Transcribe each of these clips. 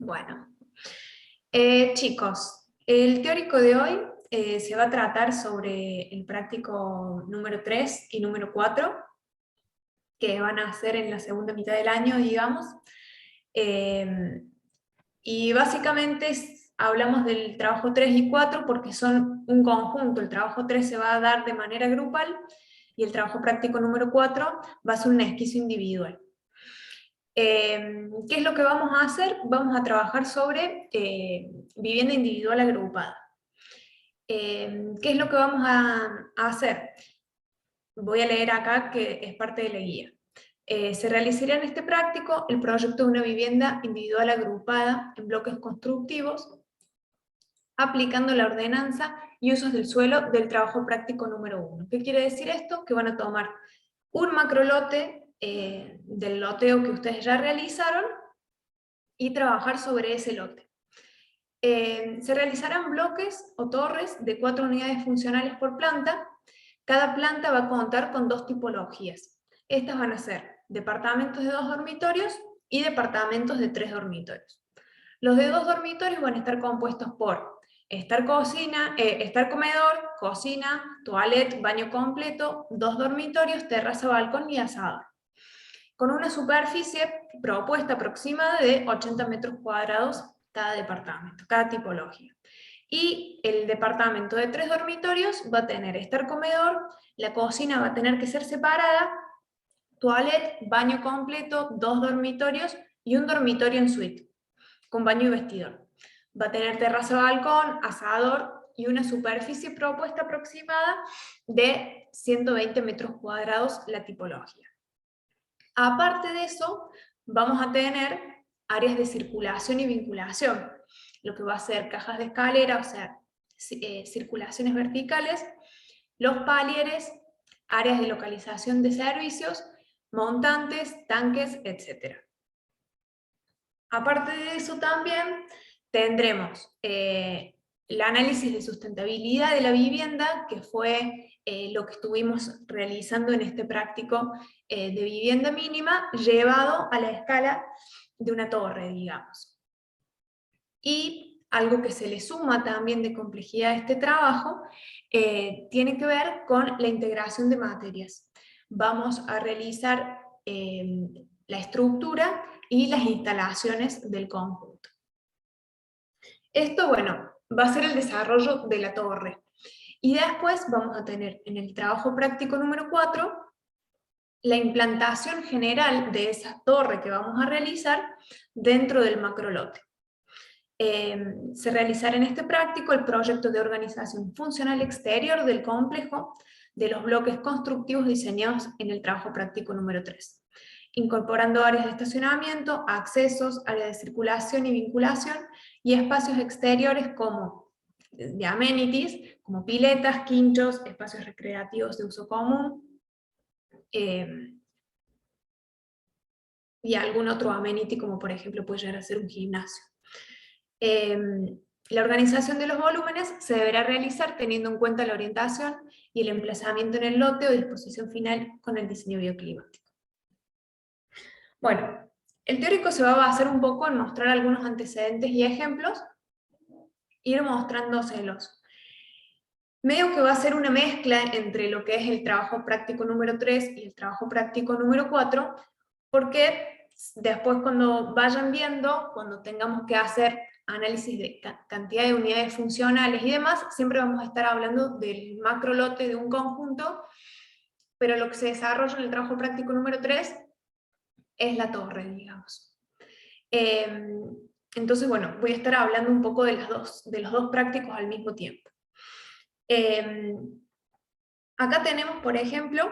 Bueno, chicos, el teórico de hoy se va a tratar sobre el práctico número 3 y número 4, que van a hacer en la segunda mitad del año, digamos. Y básicamente hablamos del trabajo 3 y 4 porque son un conjunto. El trabajo 3 se va a dar de manera grupal y el trabajo práctico número 4 va a ser un esquizo individual. ¿Qué es lo que vamos a hacer? Vamos a trabajar sobre vivienda individual agrupada. ¿Qué es lo que vamos a hacer? Voy a leer acá que es parte de la guía. Se realizará en este práctico el proyecto de una vivienda individual agrupada en bloques constructivos, aplicando la ordenanza y usos del suelo del trabajo práctico número 1. ¿Qué quiere decir esto? Que van a tomar un macrolote del loteo que ustedes ya realizaron y trabajar sobre ese lote. Se realizarán bloques o torres de 4 unidades funcionales por planta. Cada planta va a contar con 2 tipologías. Estas van a ser departamentos de 2 dormitorios y departamentos de 3 dormitorios. Los de 2 dormitorios van a estar compuestos por estar comedor, cocina, toilet, baño completo, 2 dormitorios, terraza, balcón y asador, con una superficie propuesta aproximada de 80 metros cuadrados cada departamento, cada tipología. Y el departamento de 3 dormitorios va a tener estar comedor, la cocina va a tener que ser separada, toilet, baño completo, 2 dormitorios y un dormitorio en suite, con baño y vestidor. Va a tener terraza, balcón, asador y una superficie propuesta aproximada de 120 metros cuadrados la tipología. Aparte de eso, vamos a tener áreas de circulación y vinculación, lo que va a ser cajas de escalera, o sea, circulaciones verticales, los palieres, áreas de localización de servicios, montantes, tanques, etc. Aparte de eso también tendremos el análisis de sustentabilidad de la vivienda, que fue lo que estuvimos realizando en este práctico de vivienda mínima, llevado a la escala de una torre, digamos. Y algo que se le suma también de complejidad a este trabajo, tiene que ver con la integración de materias. Vamos a realizar la estructura y las instalaciones del conjunto. Esto, bueno, va a ser el desarrollo de la torre. Y después vamos a tener en el trabajo práctico número 4 la implantación general de esa torre que vamos a realizar dentro del macrolote. Se realizará en este práctico el proyecto de organización funcional exterior del complejo de los bloques constructivos diseñados en el trabajo práctico número 3, incorporando áreas de estacionamiento, accesos, áreas de circulación y vinculación, y espacios exteriores como de amenities, como piletas, quinchos, espacios recreativos de uso común, y algún otro amenity, como por ejemplo puede llegar a ser un gimnasio. La organización de los volúmenes se deberá realizar teniendo en cuenta la orientación y el emplazamiento en el lote o disposición final con el diseño bioclimático. Bueno, el teórico se va a basar un poco en mostrar algunos antecedentes y ejemplos, ir mostrándoselos. Medio que va a ser una mezcla entre lo que es el trabajo práctico número 3 y el trabajo práctico número 4, porque después cuando vayan viendo, cuando tengamos que hacer análisis de cantidad de unidades funcionales y demás, siempre vamos a estar hablando del macro lote de un conjunto, pero lo que se desarrolla en el trabajo práctico número 3 es la torre, digamos. Entonces, bueno, voy a estar hablando un poco de los dos prácticos al mismo tiempo. Acá tenemos, por ejemplo,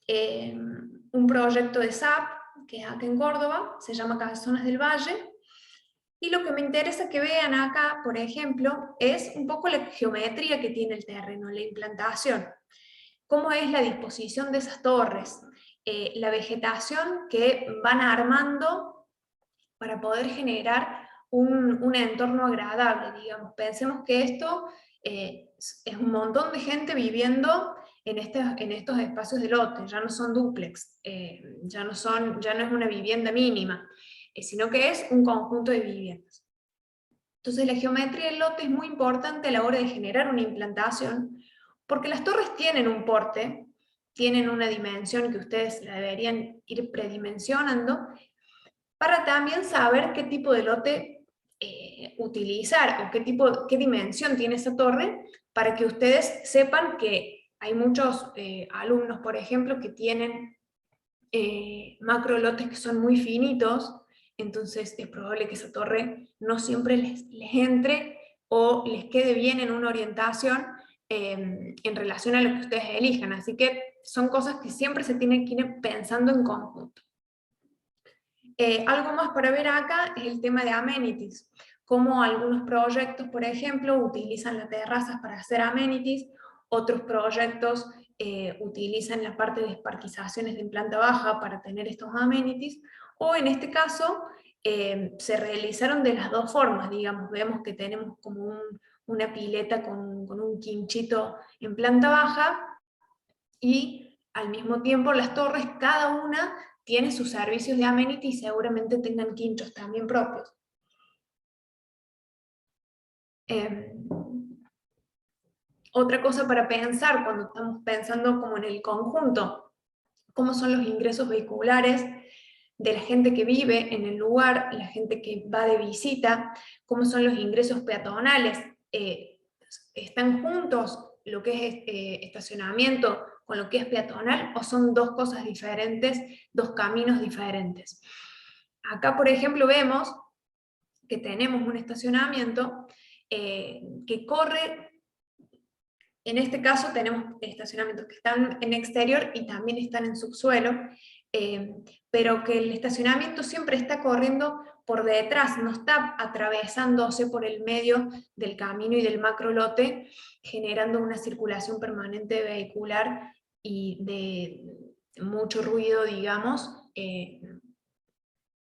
un proyecto de SAP, que es acá en Córdoba, se llama Casonas del Valle, y lo que me interesa que vean acá, por ejemplo, es un poco la geometría que tiene el terreno, la implantación, cómo es la disposición de esas torres, la vegetación que van armando para poder generar un entorno agradable, digamos. Pensemos que esto es un montón de gente viviendo en estos espacios de lote, ya no son dúplex, ya no es una vivienda mínima, sino que es un conjunto de viviendas. Entonces la geometría del lote es muy importante a la hora de generar una implantación, porque las torres tienen un porte, tienen una dimensión que ustedes la deberían ir predimensionando, para también saber qué tipo de lote utilizar o qué dimensión tiene esa torre, para que ustedes sepan que hay muchos alumnos, por ejemplo, que tienen macro lotes que son muy finitos, entonces es probable que esa torre no siempre les entre o les quede bien en una orientación en relación a lo que ustedes elijan. Así que son cosas que siempre se tienen que ir pensando en conjunto. Algo más para ver acá es el tema de amenities, como algunos proyectos, por ejemplo, utilizan las terrazas para hacer amenities, otros proyectos utilizan la parte de esparquizaciones en planta baja para tener estos amenities, o en este caso se realizaron de las dos formas, digamos, vemos que tenemos como una pileta con un quinchito en planta baja, y al mismo tiempo las torres, cada una tiene sus servicios de amenity y seguramente tengan quinchos también propios. Otra cosa para pensar cuando estamos pensando como en el conjunto, cómo son los ingresos vehiculares de la gente que vive en el lugar, la gente que va de visita, cómo son los ingresos peatonales, ¿están juntos lo que es estacionamiento con lo que es peatonal o son dos cosas diferentes, dos caminos diferentes? Acá, por ejemplo, vemos que tenemos un estacionamiento que corre. En este caso tenemos estacionamientos que están en exterior y también están en subsuelo, pero que el estacionamiento siempre está corriendo por detrás, no está atravesándose por el medio del camino y del macrolote, generando una circulación permanente vehicular y de mucho ruido, digamos, y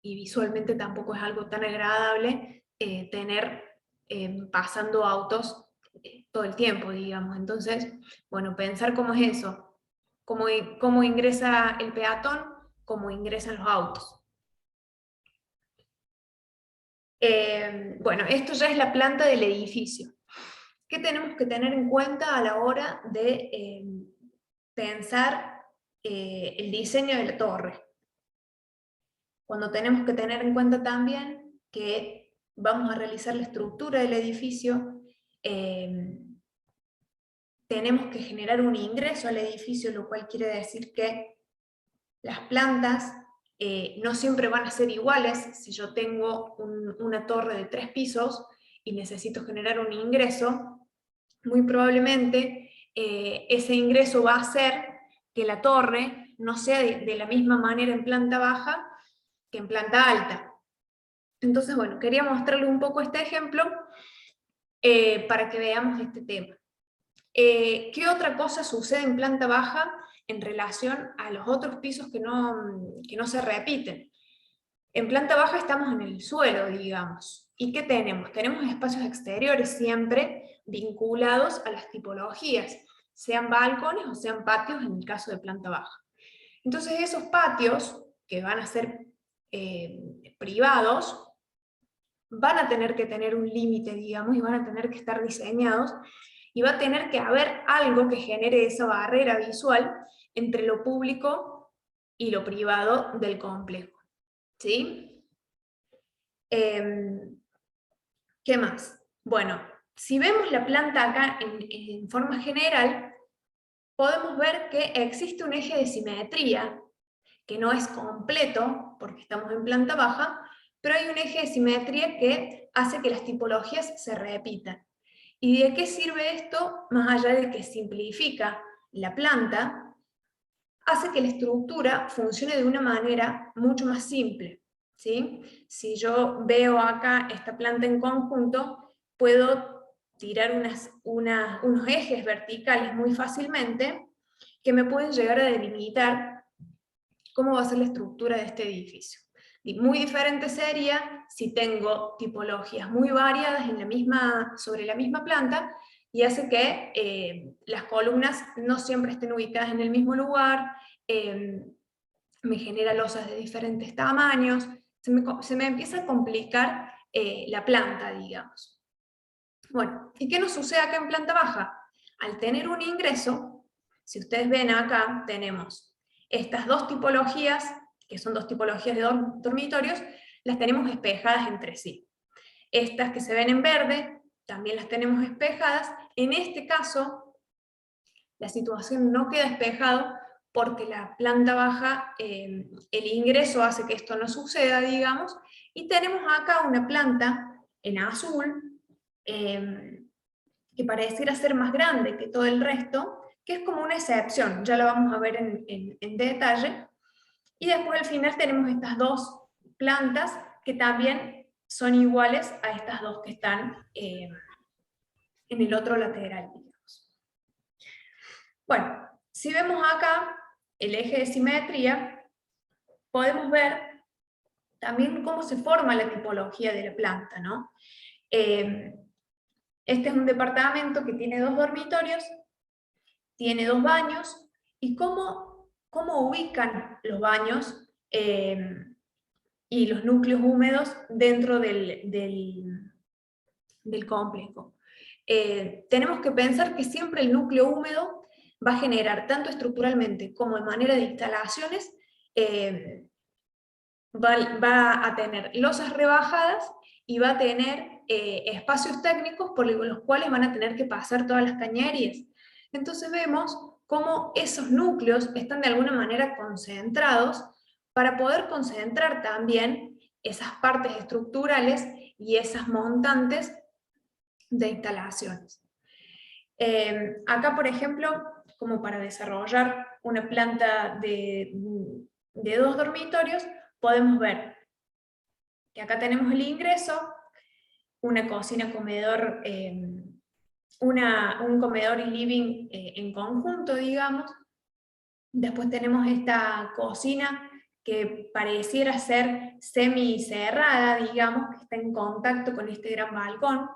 visualmente tampoco es algo tan agradable tener pasando autos todo el tiempo, digamos. Entonces, bueno, pensar cómo es eso, cómo ingresa el peatón, cómo ingresan los autos. Bueno, esto ya es la planta del edificio. ¿Qué tenemos que tener en cuenta a la hora de pensar el diseño de la torre? Cuando tenemos que tener en cuenta también que vamos a realizar la estructura del edificio, tenemos que generar un ingreso al edificio, lo cual quiere decir que las plantas no siempre van a ser iguales. Si yo tengo una torre de 3 pisos y necesito generar un ingreso, muy probablemente ese ingreso va a hacer que la torre no sea de la misma manera en planta baja que en planta alta. Entonces, bueno, quería mostrarle un poco este ejemplo para que veamos este tema. ¿Qué otra cosa sucede en planta baja en relación a los otros pisos que no se repiten? En planta baja estamos en el suelo, digamos. ¿Y qué tenemos? Tenemos espacios exteriores siempre vinculados a las tipologías, sean balcones o sean patios en el caso de planta baja. Entonces esos patios, que van a ser privados, van a tener que tener un límite, digamos, y van a tener que estar diseñados, y va a tener que haber algo que genere esa barrera visual entre lo público y lo privado del complejo. ¿Sí? ¿Qué más? Bueno, si vemos la planta acá en forma general, podemos ver que existe un eje de simetría, que no es completo, porque estamos en planta baja, pero hay un eje de simetría que hace que las tipologías se repitan. ¿Y de qué sirve esto? Más allá de que simplifica la planta, hace que la estructura funcione de una manera mucho más simple. ¿Sí? Si yo veo acá esta planta en conjunto, puedo tirar unos ejes verticales muy fácilmente que me pueden llegar a delimitar cómo va a ser la estructura de este edificio. Y muy diferente sería si tengo tipologías muy variadas sobre la misma planta, y hace que las columnas no siempre estén ubicadas en el mismo lugar, me genera losas de diferentes tamaños, se me empieza a complicar la planta, digamos. Bueno, ¿y qué nos sucede acá en planta baja? Al tener un ingreso, si ustedes ven acá, tenemos estas dos tipologías, que son dos tipologías de dormitorios, las tenemos espejadas entre sí. Estas que se ven en verde, también las tenemos espejadas. En este caso, la situación no queda espejado porque la planta baja, el ingreso hace que esto no suceda, digamos, y tenemos acá una planta en azul, que pareciera ser más grande que todo el resto, que es como una excepción, ya lo vamos a ver en detalle. Y después al final tenemos estas dos plantas que también son iguales a estas dos que están en el otro lateral, digamos. Bueno, si vemos acá el eje de simetría, podemos ver también cómo se forma la tipología de la planta, ¿no? Este es un departamento que tiene dos dormitorios, tiene dos baños, y cómo ubican los baños y los núcleos húmedos dentro del complejo. Tenemos que pensar que siempre el núcleo húmedo va a generar, tanto estructuralmente como de manera de instalaciones, va a tener losas rebajadas y va a tener espacios técnicos por los cuales van a tener que pasar todas las cañerías. Entonces vemos cómo esos núcleos están de alguna manera concentrados para poder concentrar también esas partes estructurales y esas montantes de instalaciones. Acá, por ejemplo, como para desarrollar una planta de dos dormitorios, podemos ver que acá tenemos el ingreso, una cocina, comedor, un comedor y living en conjunto, digamos. Después tenemos esta cocina que pareciera ser semi-cerrada, digamos, que está en contacto con este gran balcón.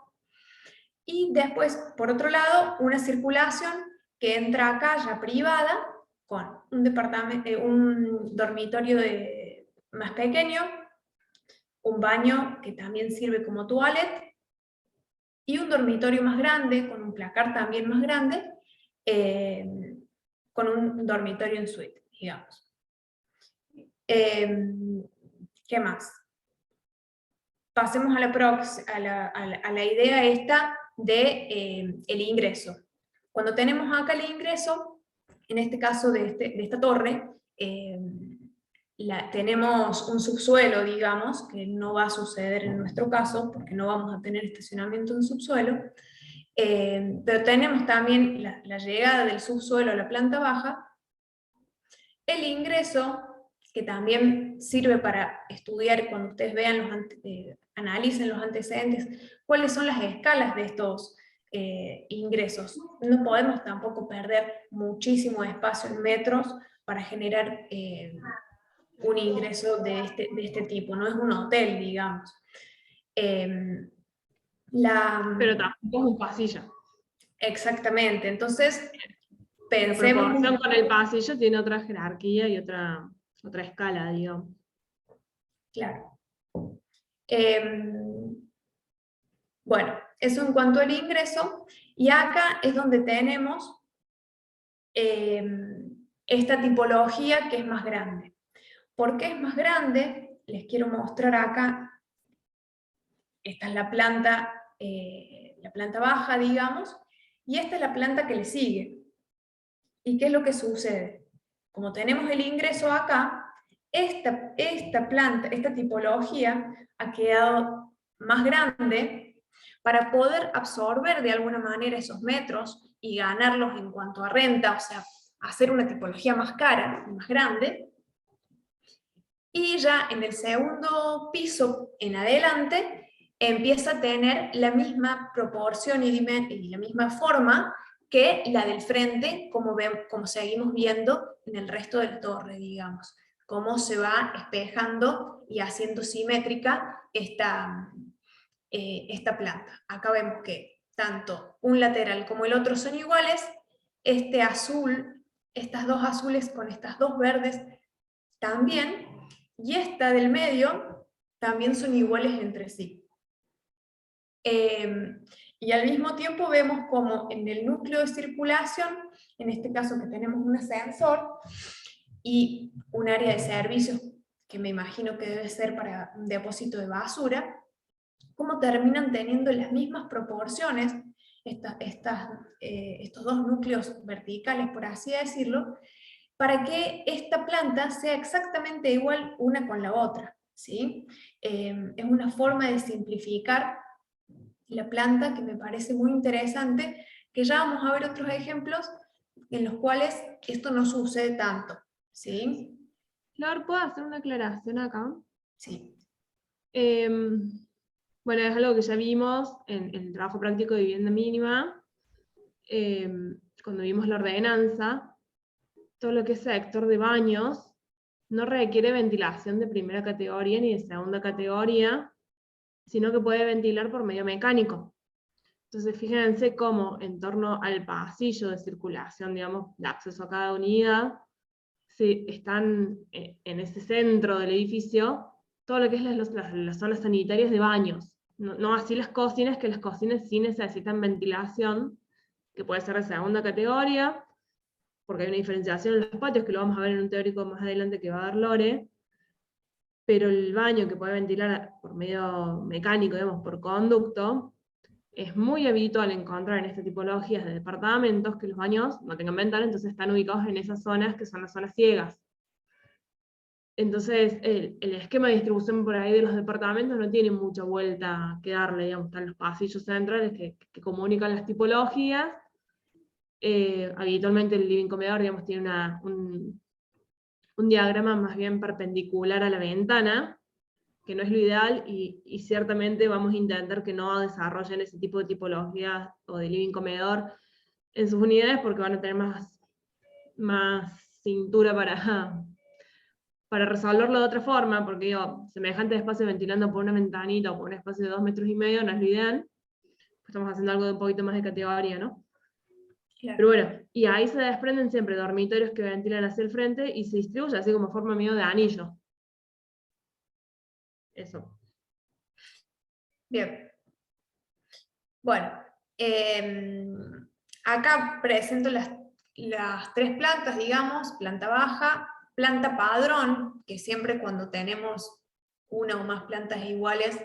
Y después, por otro lado, una circulación que entra acá ya privada, con un departamento, un dormitorio más pequeño, un baño que también sirve como toilet, y un dormitorio más grande, con un placar también más grande, con un dormitorio en suite, digamos. ¿Qué más? Pasemos a la idea esta de el ingreso. Cuando tenemos acá el ingreso, en este caso de esta torre, tenemos un subsuelo, digamos, que no va a suceder en nuestro caso, porque no vamos a tener estacionamiento en subsuelo, pero tenemos también la llegada del subsuelo a la planta baja, el ingreso, que también sirve para estudiar cuando ustedes vean analicen los antecedentes, cuáles son las escalas de estos ingresos. No podemos tampoco perder muchísimo espacio en metros para generar un ingreso de este tipo, no es un hotel, digamos. Pero tampoco es un pasillo. Exactamente, entonces La pensemos... proporción con el pasillo tiene otra jerarquía y otra escala, digamos. Claro. Bueno, eso en cuanto al ingreso, y acá es donde tenemos esta tipología que es más grande. ¿Por qué es más grande? Les quiero mostrar acá, esta es la planta baja, digamos, y esta es la planta que le sigue. ¿Y qué es lo que sucede? Como tenemos el ingreso acá, esta planta, esta tipología ha quedado más grande para poder absorber de alguna manera esos metros y ganarlos en cuanto a renta, o sea, hacer una tipología más cara, más grande. Y ya en el segundo piso en adelante empieza a tener la misma proporción y la misma forma que la del frente, como seguimos viendo en el resto de la torre, digamos. Cómo se va espejando y haciendo simétrica esta planta. Acá vemos que tanto un lateral como el otro son iguales, este azul, estas dos azules con estas dos verdes también, y esta del medio también son iguales entre sí. Y al mismo tiempo vemos como en el núcleo de circulación, en este caso que tenemos un ascensor y un área de servicios, que me imagino que debe ser para un depósito de basura, cómo terminan teniendo las mismas proporciones estos dos núcleos verticales, por así decirlo, para que esta planta sea exactamente igual una con la otra, ¿sí? Es una forma de simplificar la planta que me parece muy interesante, que ya vamos a ver otros ejemplos en los cuales esto no sucede tanto, ¿sí? Flor, ¿puedo hacer una aclaración acá? Sí. Bueno, es algo que ya vimos en el trabajo práctico de vivienda mínima, cuando vimos la ordenanza. Todo lo que es sector de baños no requiere ventilación de primera categoría ni de segunda categoría, sino que puede ventilar por medio mecánico. Entonces, fíjense cómo en torno al pasillo de circulación, digamos, de acceso a cada unidad, están en ese centro del edificio todo lo que es las zonas sanitarias de baños. No así las cocinas, que las cocinas sí necesitan ventilación, que puede ser de segunda categoría, porque hay una diferenciación en los patios, que lo vamos a ver en un teórico más adelante que va a dar Lore, pero el baño que puede ventilar por medio mecánico, digamos, por conducto, es muy habitual encontrar en esta tipologías de departamentos que los baños no tengan ventana, entonces están ubicados en esas zonas que son las zonas ciegas. Entonces, el esquema de distribución por ahí de los departamentos no tiene mucha vuelta que darle, digamos, están los pasillos centrales que comunican las tipologías. Habitualmente el living comedor, digamos, tiene un diagrama más bien perpendicular a la ventana, que no es lo ideal, y ciertamente vamos a intentar que no desarrollen ese tipo de tipologías o de living comedor en sus unidades, porque van a tener más cintura para resolverlo de otra forma, porque digo, semejante espacio ventilando por una ventanita o por un espacio de 2,5 metros no es lo ideal. Estamos haciendo algo de un poquito más de categoría, ¿no? Claro. Pero bueno, y ahí se desprenden siempre dormitorios que ventilan hacia el frente y se distribuye así como forma medio de anillo. Eso. Bien. Bueno, acá presento las tres plantas, digamos, planta baja, planta padrón, que siempre cuando tenemos una o más plantas iguales,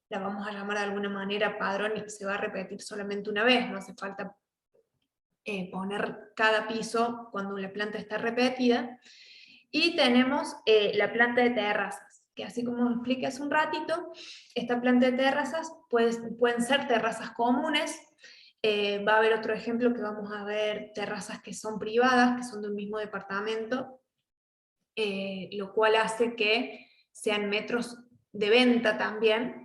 la vamos a llamar de alguna manera padrón y se va a repetir solamente una vez, no hace falta poner cada piso cuando la planta está repetida. Y tenemos la planta de terrazas, que así como expliqué hace un ratito, esta planta de terrazas pueden ser terrazas comunes. Va a haber otro ejemplo que vamos a ver, terrazas que son privadas, que son de un mismo departamento, lo cual hace que sean metros de venta también.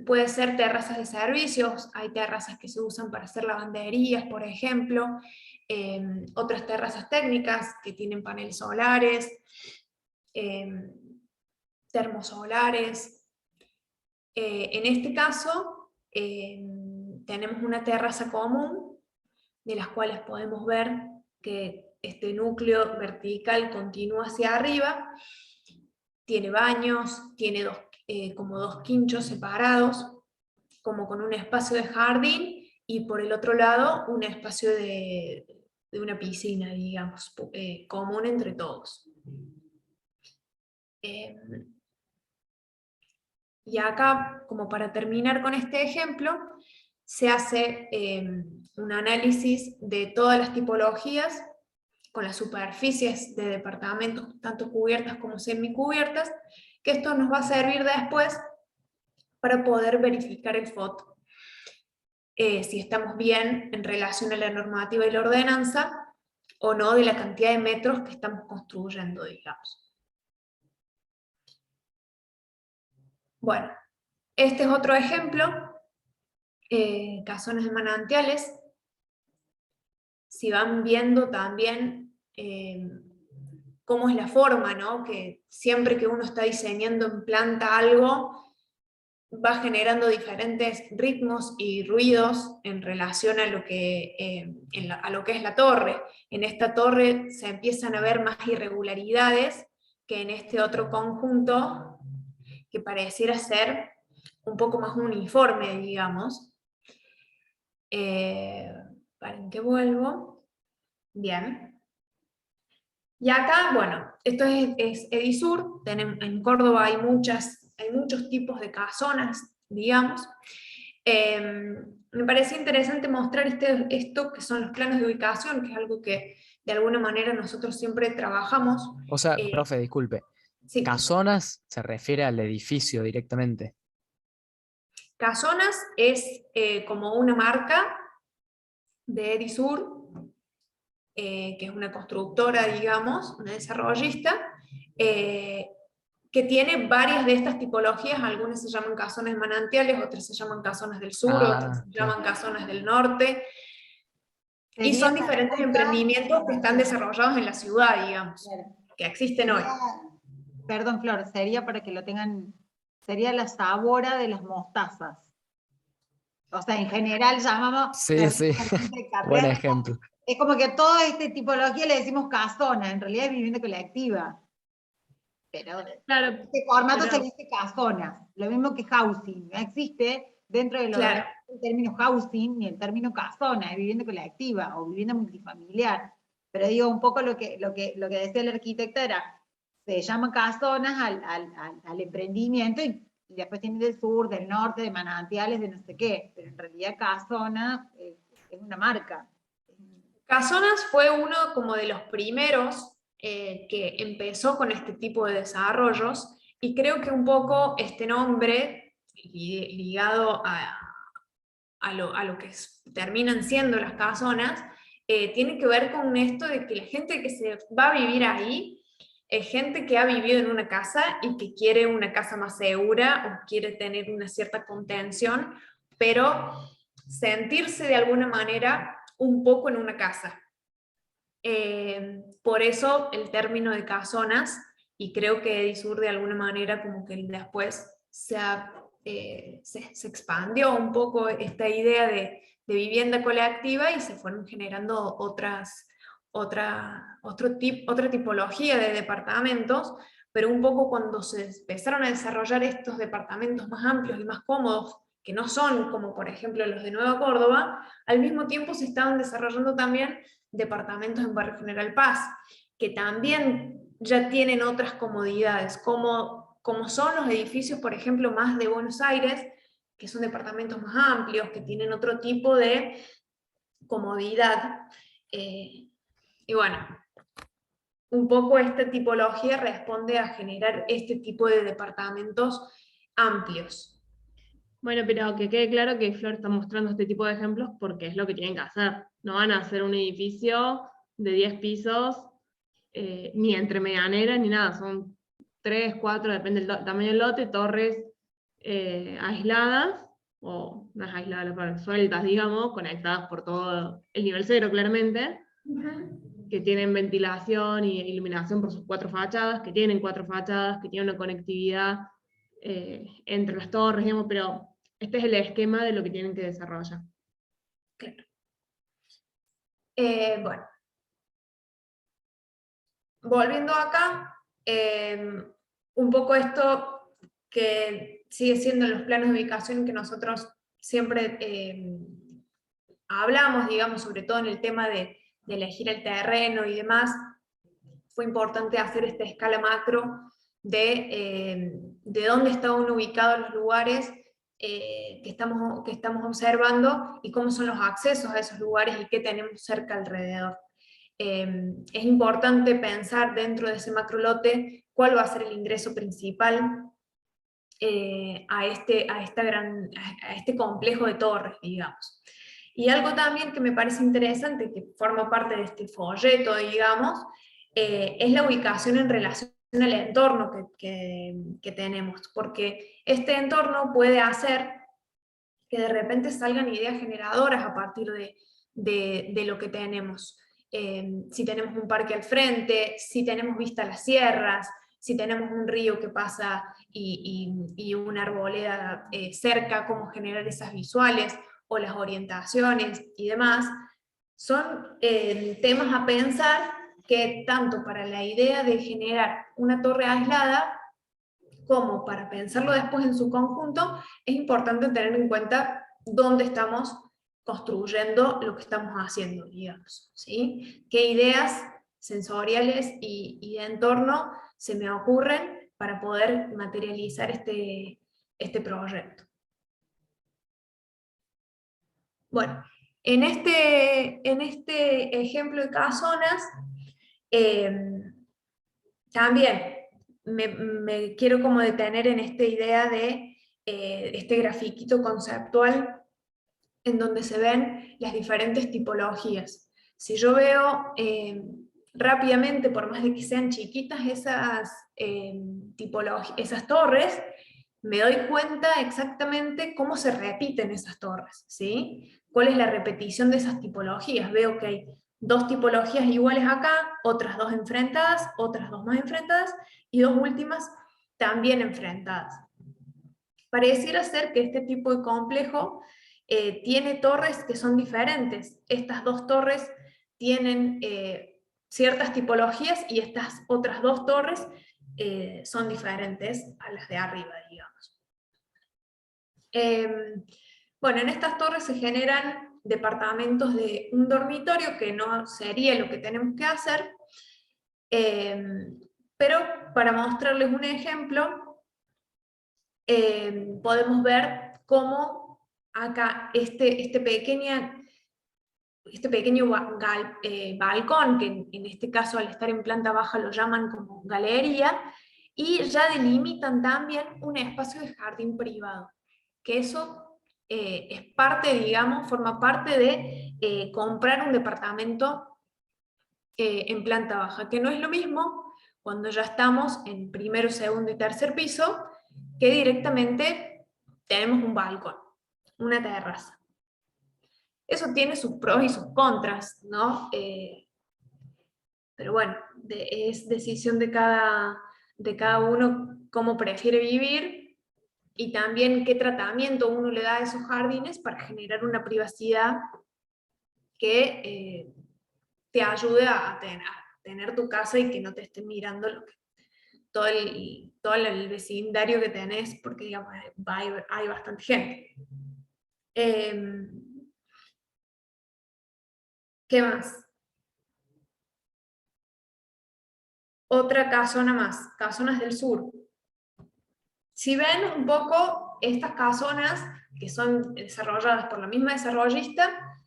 Puede ser terrazas de servicios, hay terrazas que se usan para hacer lavanderías, por ejemplo, otras terrazas técnicas que tienen paneles solares, termosolares. En este caso, tenemos una terraza común, de las cuales podemos ver que este núcleo vertical continúa hacia arriba, tiene baños, tiene como dos quinchos separados, como con un espacio de jardín, y por el otro lado un espacio de una piscina, digamos, común entre todos. Y acá, como para terminar con este ejemplo, se hace un análisis de todas las tipologías con las superficies de departamentos, tanto cubiertas como semicubiertas, que esto nos va a servir después para poder verificar el FOT, si estamos bien en relación a la normativa y la ordenanza, o no, de la cantidad de metros que estamos construyendo, digamos. Bueno, este es otro ejemplo, casonas de manantiales. Si van viendo también cómo es la forma, ¿no? Que siempre que uno está diseñando en planta algo, va generando diferentes ritmos y ruidos en relación a lo que, a lo que es la torre. En esta torre se empiezan a ver más irregularidades que en este otro conjunto, que pareciera ser un poco más uniforme, digamos. ¿Para qué vuelvo? Bien. Y acá, bueno, esto es Edisur. En Córdoba hay muchos tipos de casonas, digamos. Me parece interesante mostrar esto que son los planos de ubicación, que es algo que de alguna manera nosotros siempre trabajamos. O sea, Eh, profe, disculpe. sí, Casonas se refiere al edificio directamente. Casonas es como una marca de Edisur, que es una constructora, digamos, una desarrollista, eh, que tiene varias de estas tipologías. Algunas se llaman casonas manantiales, otras se llaman casonas del sur, otras Ah, se claro. llaman casonas del norte, y Sería son la diferentes ruta, emprendimientos que están desarrollados en la ciudad, digamos, claro, que existen hoy. perdón, Flor, sería para que lo tengan, sería la sabora de las mostazas. O sea, en general llamamos, Sí, sí. Buen ejemplo. es como que a toda esta tipología le decimos casona, en realidad es vivienda colectiva. Pero Claro, este formato pero se le dice casona, lo mismo que housing, no existe dentro de los Claro. el término housing ni el término casona, es vivienda colectiva o vivienda multifamiliar. Pero digo, un poco lo que decía el arquitecta era, se llaman casonas al emprendimiento y después tienen del sur, del norte, de manantiales, de no sé qué, pero en realidad casona es una marca. Casonas fue uno como de los primeros que empezó con este tipo de desarrollos, y creo que un poco este nombre ligado a lo que terminan siendo las casonas, tiene que ver con esto de que la gente que se va a vivir ahí es gente que ha vivido en una casa y que quiere una casa más segura o quiere tener una cierta contención, pero sentirse de alguna manera un poco en una casa. Por eso el término de casonas, y creo que Edisur de alguna manera como que después se expandió un poco esta idea de vivienda colectiva y se fueron generando otra tipología de departamentos, pero un poco cuando se empezaron a desarrollar estos departamentos más amplios y más cómodos, que no son como por ejemplo los de Nueva Córdoba, al mismo tiempo se estaban desarrollando también departamentos en Barrio General Paz, que también ya tienen otras comodidades, como son los edificios, por ejemplo, más de Buenos Aires, que son departamentos más amplios, que tienen otro tipo de comodidad. Y bueno, un poco esta tipología responde a generar este tipo de departamentos amplios. bueno, pero que quede claro que Flor está mostrando este tipo de ejemplos porque es lo que tienen que hacer. No van a hacer un edificio de 10 pisos, ni entre medianera, ni nada. Son 3, 4, depende del tamaño del lote, torres aisladas, o no es aisladas, pero sueltas, digamos, conectadas por todo el nivel cero, claramente, que tienen ventilación y iluminación por sus 4 fachadas, que tienen 4 fachadas, que tienen una conectividad entre las torres, digamos, pero este es el esquema de lo que tienen que desarrollar. Claro. Bueno, volviendo acá, un poco esto que sigue siendo los planos de ubicación que nosotros siempre hablamos, digamos, sobre todo en el tema de elegir el terreno y demás. Fue importante hacer esta escala macro de dónde estaban ubicados los lugares que estamos observando y cómo son los accesos a esos lugares y qué tenemos cerca alrededor. Es importante pensar dentro de ese macrolote cuál va a ser el ingreso principal a este complejo de torres, digamos. Y algo también que me parece interesante, que forma parte de este folleto, digamos, es la ubicación en relación al entorno que tenemos, porque este entorno puede hacer que de repente salgan ideas generadoras a partir de lo que tenemos. Si tenemos un parque al frente, si tenemos vista a las sierras, si tenemos un río que pasa y una arboleda cerca, cómo generar esas visuales o las orientaciones y demás, son temas a pensar que tanto para la idea de generar una torre aislada como para pensarlo después en su conjunto, es importante tener en cuenta dónde estamos construyendo lo que estamos haciendo, digamos, ¿sí? ¿Qué ideas sensoriales y de entorno se me ocurren para poder materializar este proyecto? Bueno, en este ejemplo de casonas, también me quiero como detener en esta idea de este grafiquito conceptual en donde se ven las diferentes tipologías. Si yo veo rápidamente, por más de que sean chiquitas esas esas torres, me doy cuenta exactamente cómo se repiten esas torres, ¿sí? ¿Cuál es la repetición de esas tipologías? Veo que hay dos tipologías iguales acá, otras dos enfrentadas, otras dos más enfrentadas, y dos últimas también enfrentadas. Pareciera ser que este tipo de complejo tiene torres que son diferentes. Estas dos torres tienen ciertas tipologías y estas otras dos torres son diferentes a las de arriba, digamos. Bueno, en estas torres se generan departamentos de un dormitorio, que no sería lo que tenemos que hacer, pero para mostrarles un ejemplo, podemos ver cómo acá este pequeño balcón, que en este caso al estar en planta baja lo llaman como galería, y ya delimitan también un espacio de jardín privado, que eso es parte, digamos, forma parte de comprar un departamento en planta baja, que no es lo mismo cuando ya estamos en primero, segundo y tercer piso, que directamente tenemos un balcón, una terraza. Eso tiene sus pros y sus contras, ¿no? Pero bueno, es decisión de cada uno cómo prefiere vivir y también qué tratamiento uno le da a esos jardines para generar una privacidad que te ayude a tener tu casa y que no te estén mirando todo el vecindario que tenés, porque digamos, hay bastante gente. ¿Qué más? Otra casona más, casonas del sur. Si ven un poco estas casonas, que son desarrolladas por la misma desarrollista,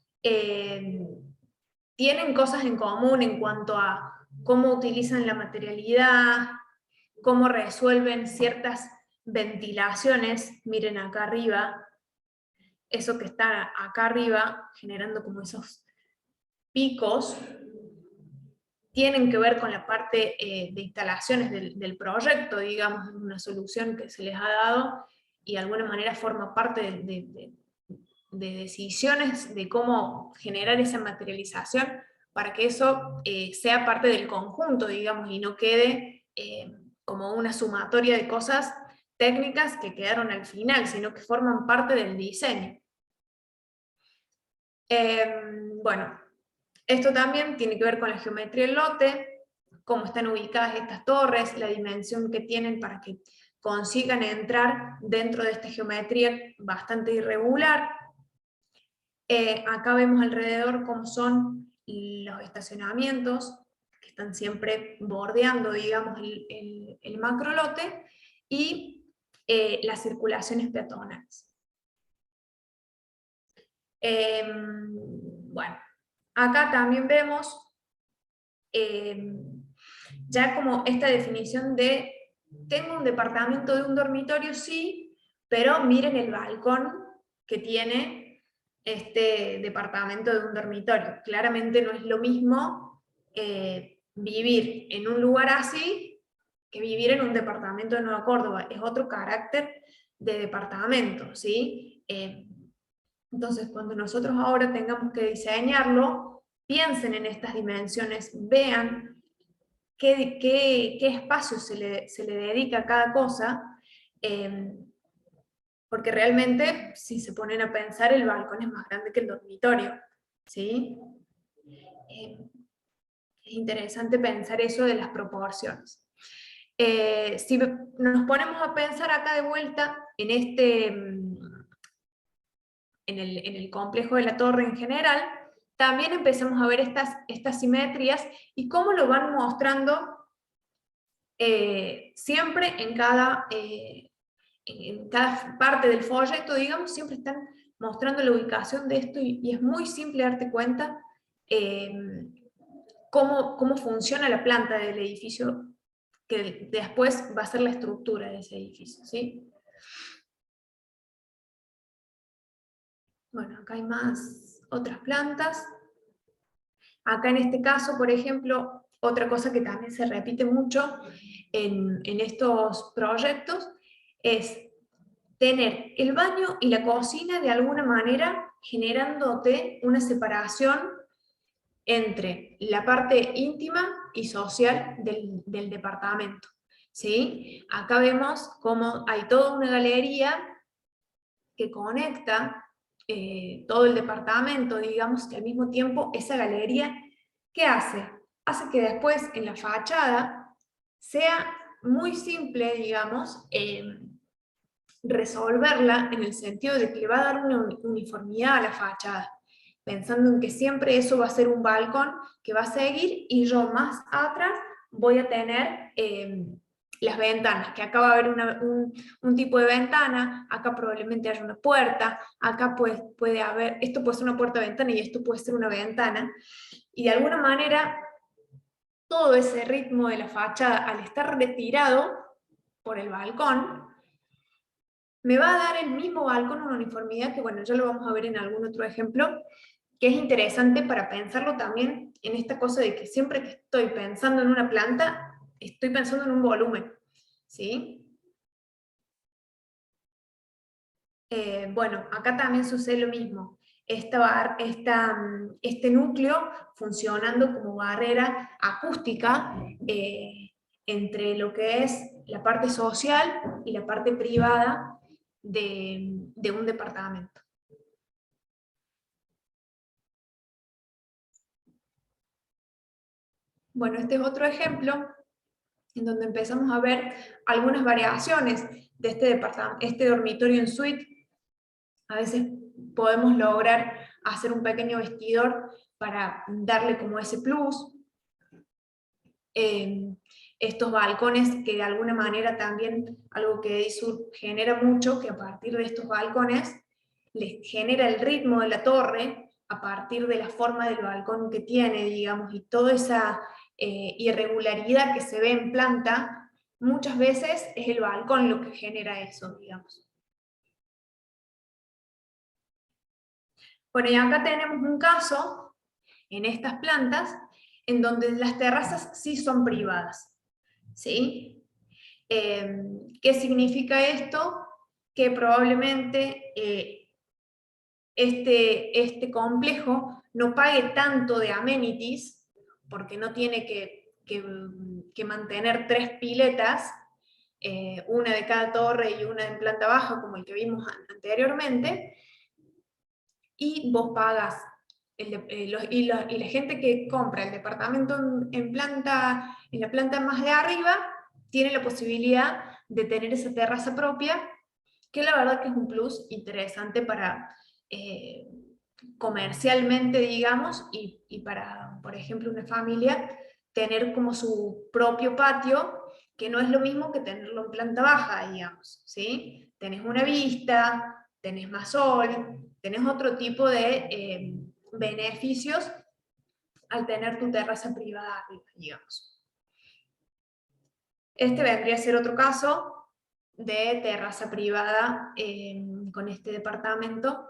tienen cosas en común en cuanto a cómo utilizan la materialidad, cómo resuelven ciertas ventilaciones. Miren acá arriba, eso que está acá arriba, generando como esos picos, tienen que ver con la parte de instalaciones del proyecto, digamos, una solución que se les ha dado y de alguna manera forma parte de decisiones de cómo generar esa materialización para que eso sea parte del conjunto, digamos, y no quede como una sumatoria de cosas técnicas que quedaron al final, sino que forman parte del diseño. Bueno, esto también tiene que ver con la geometría del lote, cómo están ubicadas estas torres, la dimensión que tienen para que consigan entrar dentro de esta geometría bastante irregular. Acá vemos alrededor cómo son los estacionamientos, que están siempre bordeando, digamos, el macrolote, y las circulaciones peatonales. Bueno, acá también vemos ya como esta definición de tengo un departamento de un dormitorio, sí, pero miren el balcón que tiene este departamento de un dormitorio. Claramente no es lo mismo vivir en un lugar así que vivir en un departamento de Nueva Córdoba. Es otro carácter de departamento, ¿sí? Entonces, cuando nosotros ahora tengamos que diseñarlo, piensen en estas dimensiones, vean qué espacio se le dedica a cada cosa, porque realmente, si se ponen a pensar, el balcón es más grande que el dormitorio, ¿sí? Es interesante pensar eso de las proporciones. Si nos ponemos a pensar acá de vuelta en en el complejo de la torre en general, también empecemos a ver estas simetrías y cómo lo van mostrando siempre en cada parte del folleto, digamos, siempre están mostrando la ubicación de esto y es muy simple darte cuenta cómo funciona la planta del edificio, que después va a ser la estructura de ese edificio, ¿sí? Bueno, acá hay otras plantas. Acá en este caso, por ejemplo, otra cosa que también se repite mucho en estos proyectos es tener el baño y la cocina de alguna manera generándote una separación entre la parte íntima y social del departamento, ¿sí? Acá vemos cómo hay toda una galería que conecta todo el departamento, digamos, que al mismo tiempo esa galería, ¿qué hace? Hace que después en la fachada sea muy simple, digamos, resolverla en el sentido de que le va a dar una uniformidad a la fachada, pensando en que siempre eso va a ser un balcón que va a seguir y yo más atrás voy a tener las ventanas, que acá va a haber un tipo de ventana, acá probablemente haya una puerta, acá puede haber, esto puede ser una puerta-ventana y esto puede ser una ventana, y de alguna manera todo ese ritmo de la fachada, al estar retirado por el balcón, me va a dar el mismo balcón una uniformidad que, bueno, ya lo vamos a ver en algún otro ejemplo, que es interesante para pensarlo también en esta cosa de que siempre que estoy pensando en una planta, estoy pensando en un volumen, ¿sí? Bueno, acá también sucede lo mismo. Este núcleo funcionando como barrera acústica entre lo que es la parte social y la parte privada de un departamento. Bueno, este es otro ejemplo en donde empezamos a ver algunas variaciones de este dormitorio en suite. A veces podemos lograr hacer un pequeño vestidor para darle como ese plus. Estos balcones que de alguna manera también, algo que Edisur genera mucho, que a partir de estos balcones les genera el ritmo de la torre, a partir de la forma del balcón que tiene, digamos, y toda esa irregularidad que se ve en planta, muchas veces es el balcón lo que genera eso, digamos. Bueno, y acá tenemos un caso, en estas plantas, en donde las terrazas sí son privadas, ¿sí? ¿Qué significa esto? Que probablemente este complejo no pague tanto de amenities, porque no tiene que mantener 3 piletas, una de cada torre y una en planta baja, como el que vimos anteriormente, y vos pagas, y la gente que compra el departamento en la planta más de arriba, tiene la posibilidad de tener esa terraza propia, que la verdad que es un plus interesante para comercialmente, digamos, y para, por ejemplo, una familia, tener como su propio patio, que no es lo mismo que tenerlo en planta baja, digamos, ¿sí? Tenés una vista, tenés más sol, tenés otro tipo de beneficios al tener tu terraza privada arriba, digamos. Este vendría a ser otro caso de terraza privada con este departamento,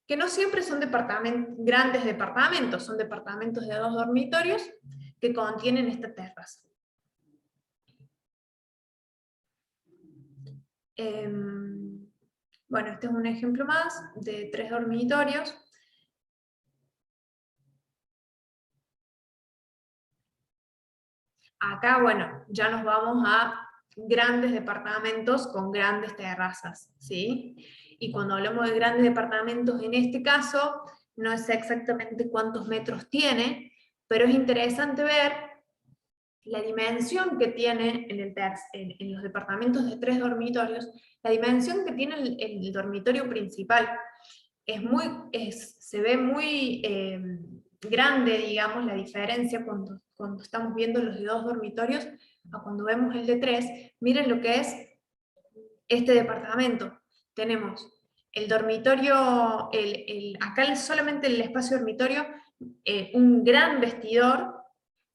que no siempre son grandes departamentos, son departamentos de 2 dormitorios que contienen esta terraza. Bueno, este es un ejemplo más de 3 dormitorios. Acá, bueno, ya nos vamos a grandes departamentos con grandes terrazas, ¿sí? Y cuando hablamos de grandes departamentos, en este caso, no sé exactamente cuántos metros tiene, pero es interesante ver la dimensión que tiene en los departamentos de 3 dormitorios, la dimensión que tiene el dormitorio principal, se ve muy grande, digamos, la diferencia cuando estamos viendo los de 2 dormitorios a cuando vemos el de 3. Miren lo que es este departamento. Tenemos el dormitorio, acá solamente el espacio dormitorio, un gran vestidor.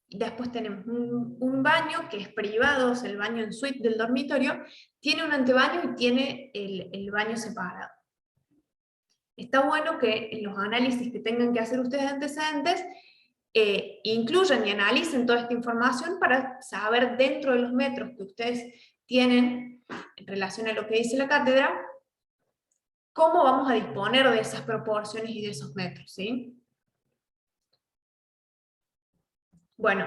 Después tenemos un baño que es privado, es el baño en suite del dormitorio, tiene un antebaño y tiene el baño separado. Está bueno que en los análisis que tengan que hacer ustedes antecedentes, incluyan y analicen toda esta información para saber dentro de los metros que ustedes tienen en relación a lo que dice la cátedra, cómo vamos a disponer de esas proporciones y de esos metros, ¿sí? Bueno,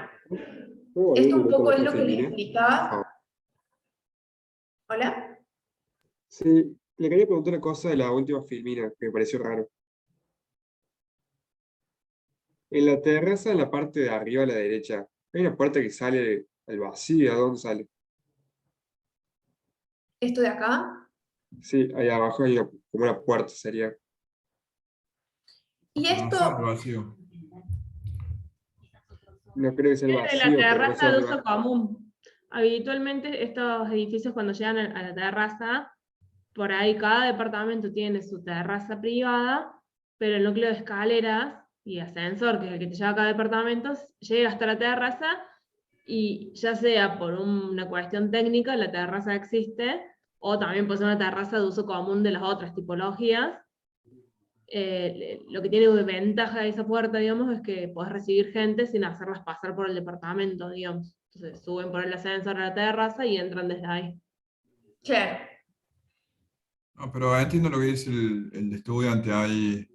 esto un poco es lo que les explicaba. ¿Hola? Sí, le quería preguntar una cosa de la última filmina, que me pareció raro. En la terraza, en la parte de arriba a la derecha, hay una puerta que sale al vacío. ¿A dónde sale? ¿Esto de acá? Sí, ahí abajo hay como una puerta, sería. Y esto... Al vacío. No creo que sea el Es de la vacío, pero no sé terraza de dónde uso va. común. Habitualmente estos edificios cuando llegan a la terraza, por ahí cada departamento tiene su terraza privada, pero el núcleo de escaleras y ascensor, que es el que te lleva a cada departamento, llega hasta la terraza y ya sea por una cuestión técnica, la terraza existe, o también puede ser una terraza de uso común de las otras tipologías. Lo que tiene de ventaja de esa puerta, digamos, es que podés recibir gente sin hacerlas pasar por el departamento, digamos. Entonces suben por el ascensor a la terraza y entran desde ahí. Claro. No, pero entiendo lo que dice el estudiante. Hay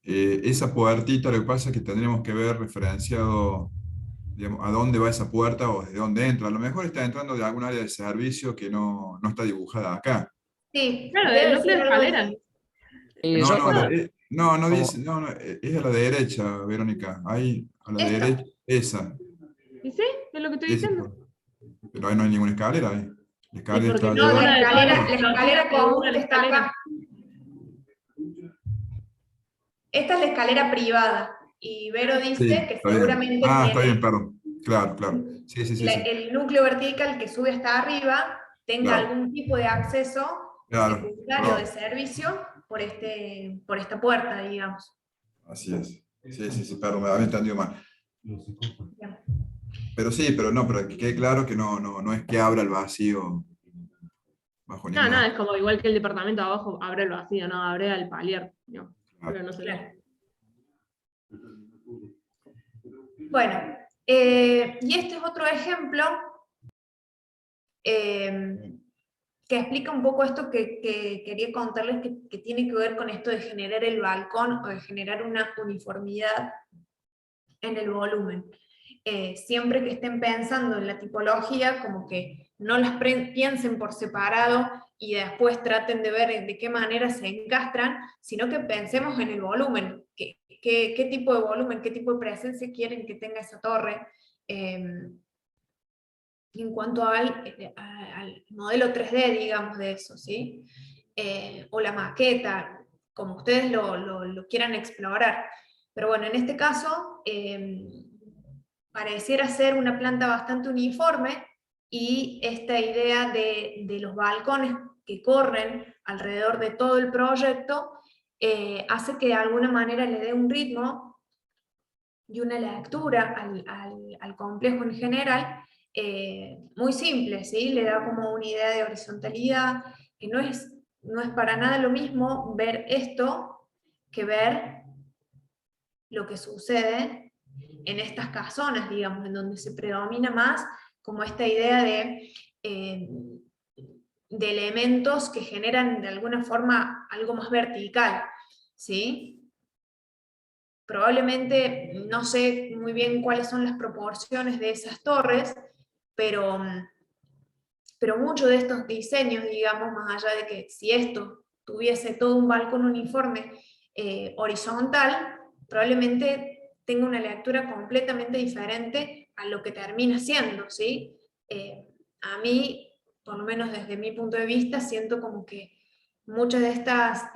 esa puertita, lo que pasa es que tendríamos que ver referenciado, digamos, a dónde va esa puerta o desde dónde entra. A lo mejor está entrando de algún área de servicio que no está dibujada acá. Sí, Claro, debe el núcleo de ser algo escalera. No, Yo, no, bueno, no como- dice, no, es a la derecha, Verónica. Ahí, a la Esta. derecha, esa. ¿Y sí? Es lo que estoy Esa diciendo. pero ahí no hay ninguna escalera ahí. La Y escalera porque está no, llevada. la tipología escalera que común une que la está escalera. acá. Esta es la escalera privada. Y Vero Sí, dice que está bien. seguramente Ah, está bien, tiene perdón. Claro, claro. Sí, sí, sí, sí. el núcleo vertical que sube hasta arriba, tenga Claro, algún tipo de acceso claro. secundario de servicio por esta puerta, digamos. Así es. Sí, sí, sí, perdón, me había entendido mal. Bien. Pero sí, pero no, pero que quede claro que no es que abra el vacío bajo No, no, ninguna. es como igual que el departamento abajo abre el vacío, no, abre al palier. No, pero no sé. Claro. Bueno, y este es otro ejemplo que explica un poco esto que quería contarles, que tiene que ver con esto de generar el balcón o de generar una uniformidad en el volumen. Siempre que estén pensando en la tipología, como que no las piensen por separado y después traten de ver de qué manera se encastran, sino que pensemos en el volumen, qué tipo de volumen, qué tipo de presencia quieren que tenga esa torre, en cuanto al modelo 3D, digamos, de eso, ¿sí? O la maqueta, como ustedes lo quieran explorar. Pero bueno, en este caso, pareciera ser una planta bastante uniforme, y esta idea de los balcones que corren alrededor de todo el proyecto hace que de alguna manera le dé un ritmo y una lectura al complejo en general muy simple, ¿sí? Le da como una idea de horizontalidad, que no es para nada lo mismo ver esto que ver lo que sucede en estas casonas, digamos, en donde se predomina más como esta idea de elementos que generan de alguna forma algo más vertical, ¿sí? Probablemente no sé muy bien cuáles son las proporciones de esas torres, pero muchos de estos diseños, digamos, más allá de que si esto tuviese todo un balcón uniforme horizontal, probablemente tenga una lectura completamente diferente a lo que termina siendo, ¿sí? A mí, por lo menos desde mi punto de vista, siento como que muchas de estas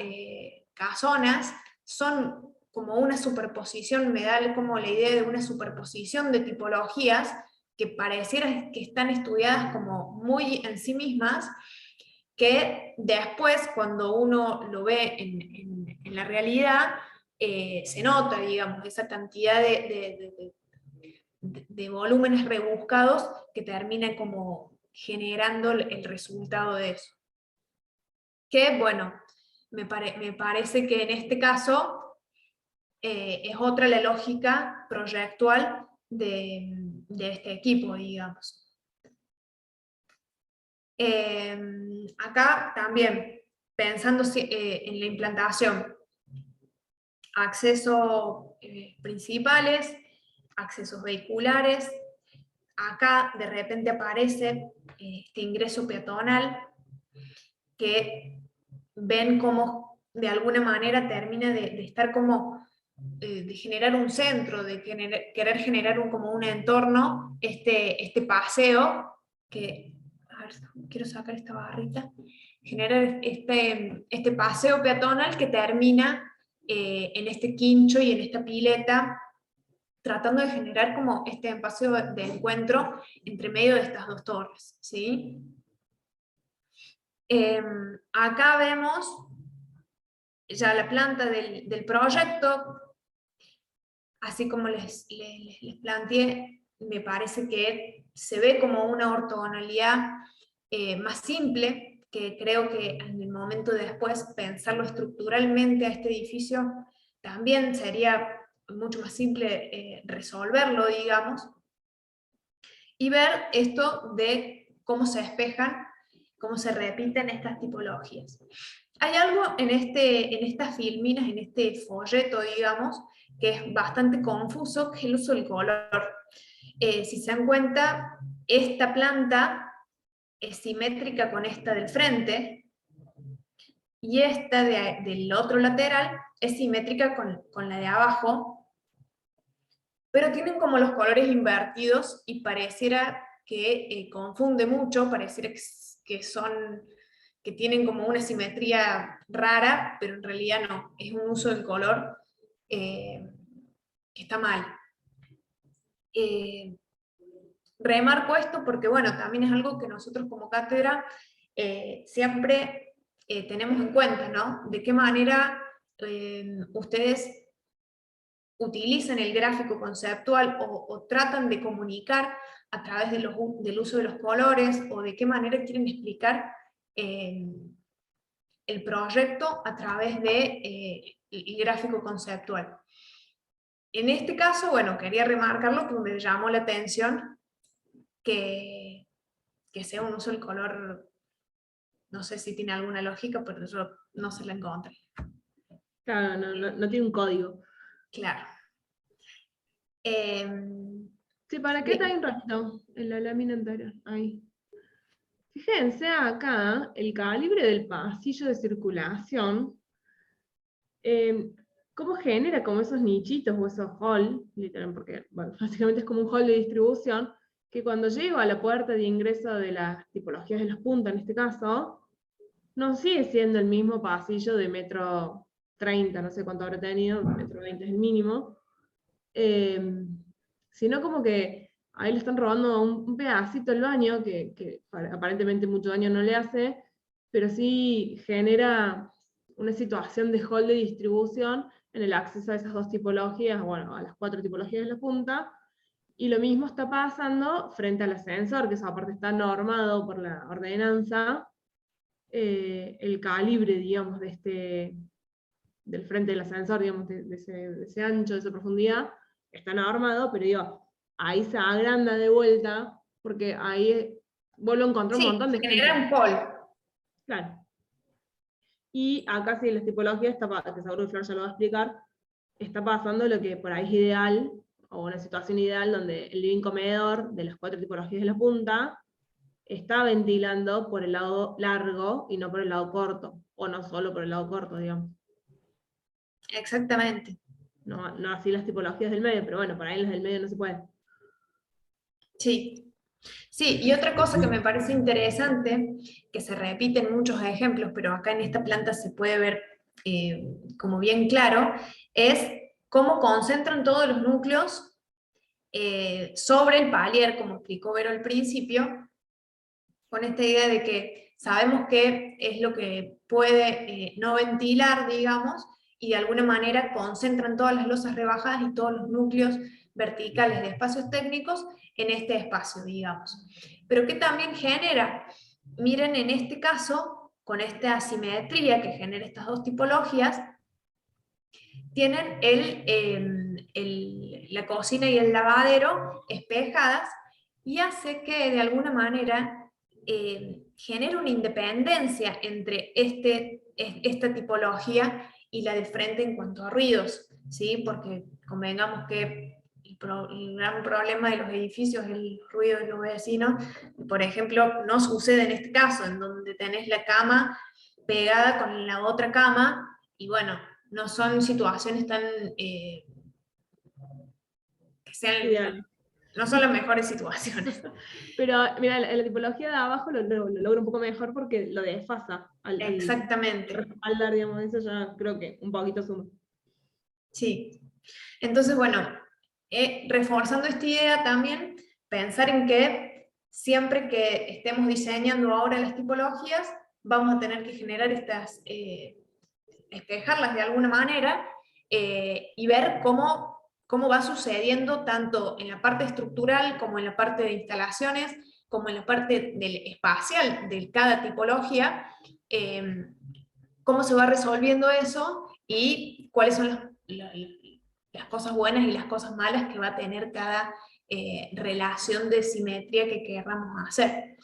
casonas son como una superposición, me da como la idea de una superposición de tipologías que pareciera que están estudiadas como muy en sí mismas, que después cuando uno lo ve en la realidad, se nota, digamos, esa cantidad de volúmenes rebuscados que termina como generando el resultado de eso. Que, bueno, me parece que en este caso es otra la lógica proyectual de este equipo, digamos. Acá también, pensando en la implantación, accesos principales, accesos vehiculares, acá de repente aparece este ingreso peatonal, que ven cómo de alguna manera termina de estar como, de generar un centro, de querer generar como un entorno, este paseo, que, a ver, quiero sacar esta barrita, generar este paseo peatonal que termina en este quincho y en esta pileta, tratando de generar como este espacio de encuentro entre medio de estas dos torres, ¿sí? Acá vemos ya la planta del proyecto, así como les planteé, me parece que se ve como una ortogonalidad más simple, que creo que en el momento de después pensarlo estructuralmente a este edificio también sería mucho más simple resolverlo, digamos, y ver esto de cómo se despejan, cómo se repiten estas tipologías. Hay algo en estas filminas, en este folleto, digamos, que es bastante confuso, que es el uso del color. Si se dan cuenta, esta planta es simétrica con esta del frente, y esta del otro lateral es simétrica con la de abajo, pero tienen como los colores invertidos y pareciera que confunde mucho, pareciera que tienen como una simetría rara, pero en realidad no, es un uso del color que está mal. Remarco esto porque, bueno, también es algo que nosotros como cátedra siempre tenemos en cuenta, ¿no? De qué manera ustedes utilizan el gráfico conceptual o tratan de comunicar a través del uso de los colores, o de qué manera quieren explicar el proyecto a través de el gráfico conceptual. En este caso, bueno, quería remarcarlo porque me llamó la atención que sea un uso del color, no sé si tiene alguna lógica, pero yo no se la encontré. Claro, no tiene un código. Claro. Sí, ¿para qué está ahí un ratito? En la lámina anterior, ahí. Fíjense acá, el calibre del pasillo de circulación, cómo genera como esos nichitos o esos hall, literal, porque bueno, básicamente es como un hall de distribución, que cuando llego a la puerta de ingreso de las tipologías de las puntas, en este caso, no sigue siendo el mismo pasillo de 1,30 m, no sé cuánto habrá tenido, 1,20 m es el mínimo, sino como que ahí le están robando un pedacito al baño, que aparentemente mucho daño no le hace, pero sí genera una situación de hall de distribución en el acceso a esas dos tipologías, bueno, a las 4 tipologías de la punta, y lo mismo está pasando frente al ascensor, que esa parte está normado por la ordenanza, el calibre, digamos, del frente del ascensor, digamos, de ese ancho, de esa profundidad, está normado, pero digo, ahí se agranda de vuelta, porque ahí vuelvo a encontrar un montón de gente. Genera un hall. Claro. Y acá sí, en las tipologías, que seguro que Flor ya lo va a explicar, está pasando lo que por ahí es ideal, o una situación ideal, donde el living comedor de las 4 tipologías de la punta está ventilando por el lado largo y no por el lado corto, o no solo por el lado corto, digamos. Exactamente. No así las tipologías del medio, pero bueno, por ahí las del medio no se puede. Sí. Sí, y otra cosa que me parece interesante, que se repite en muchos ejemplos, pero acá en esta planta se puede ver como bien claro, es cómo concentran todos los núcleos sobre el palier, como explicó Vero al principio, con esta idea de que sabemos que es lo que puede no ventilar, digamos, y de alguna manera concentran todas las losas rebajadas y todos los núcleos verticales de espacios técnicos en este espacio, digamos. Pero ¿qué también genera? Miren, en este caso, con esta asimetría que genera estas dos tipologías, tienen la cocina y el lavadero espejadas, y hace que de alguna manera genere una independencia entre esta tipología y la del frente en cuanto a ruidos, ¿sí? Porque convengamos que el gran problema de los edificios es el ruido de los vecinos. Por ejemplo, no sucede en este caso, en donde tenés la cama pegada con la otra cama, y bueno, no son situaciones tan que sean, Ideal. no son las mejores situaciones. Pero mira, la tipología de abajo lo logra un poco mejor porque lo desfasa al Exactamente. respaldar, digamos, eso ya creo que un poquito suma. Sí. Entonces, bueno, reforzando esta idea también, pensar en que siempre que estemos diseñando ahora las tipologías, vamos a tener que generar estas, espejarlas de alguna manera, y ver cómo va sucediendo tanto en la parte estructural como en la parte de instalaciones, como en la parte del espacial de cada tipología, cómo se va resolviendo eso y cuáles son las cosas buenas y las cosas malas que va a tener cada relación de simetría que queramos hacer.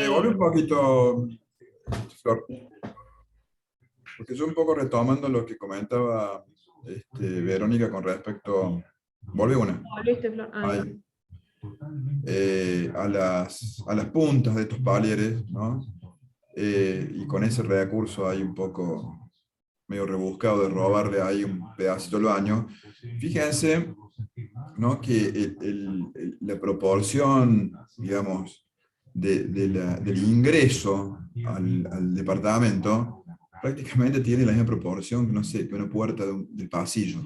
Volví un poquito, Flor, porque yo un poco retomando lo que comentaba Verónica con respecto, volví una, ¿Volviste, Flor? ahí, a las puntas de estos palieres, ¿no? Y con ese recurso hay un poco medio rebuscado de robarle ahí un pedacito al baño. Fíjense, ¿no? Que la proporción, digamos, del ingreso al departamento prácticamente tiene la misma proporción que, no sé, que una puerta del pasillo,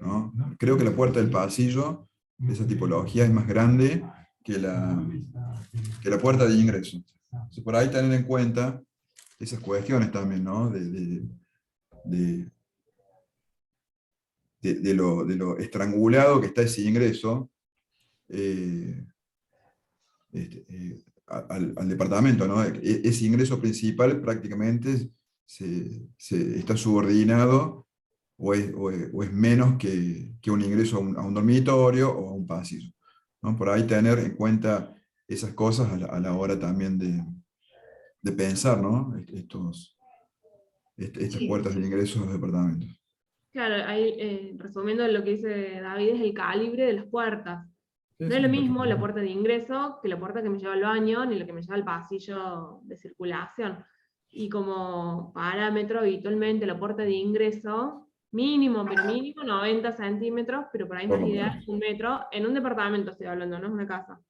¿no? Creo que la puerta del pasillo de esa tipología es más grande que la puerta de ingreso. Entonces, por ahí tener en cuenta esas cuestiones también, ¿no? De lo estrangulado que está ese ingreso al departamento, ¿no? Ese ingreso principal prácticamente está subordinado o es menos que un ingreso a un dormitorio o a un pasillo, ¿no? Por ahí tener en cuenta esas cosas a la hora también de pensar, ¿no? Estas Sí. puertas de ingreso a los departamentos. Claro, ahí, resumiendo lo que dice David, es el calibre de las puertas. Sí, No sí, es lo mismo perfecto. la puerta de ingreso que la puerta que me lleva al baño, ni la que me lleva al pasillo de circulación. Y como parámetro, habitualmente la puerta de ingreso, mínimo, pero mínimo, 90 centímetros, pero por ahí Por más lo ideal, menos. 1 metro, en un departamento estoy hablando, no es una casa.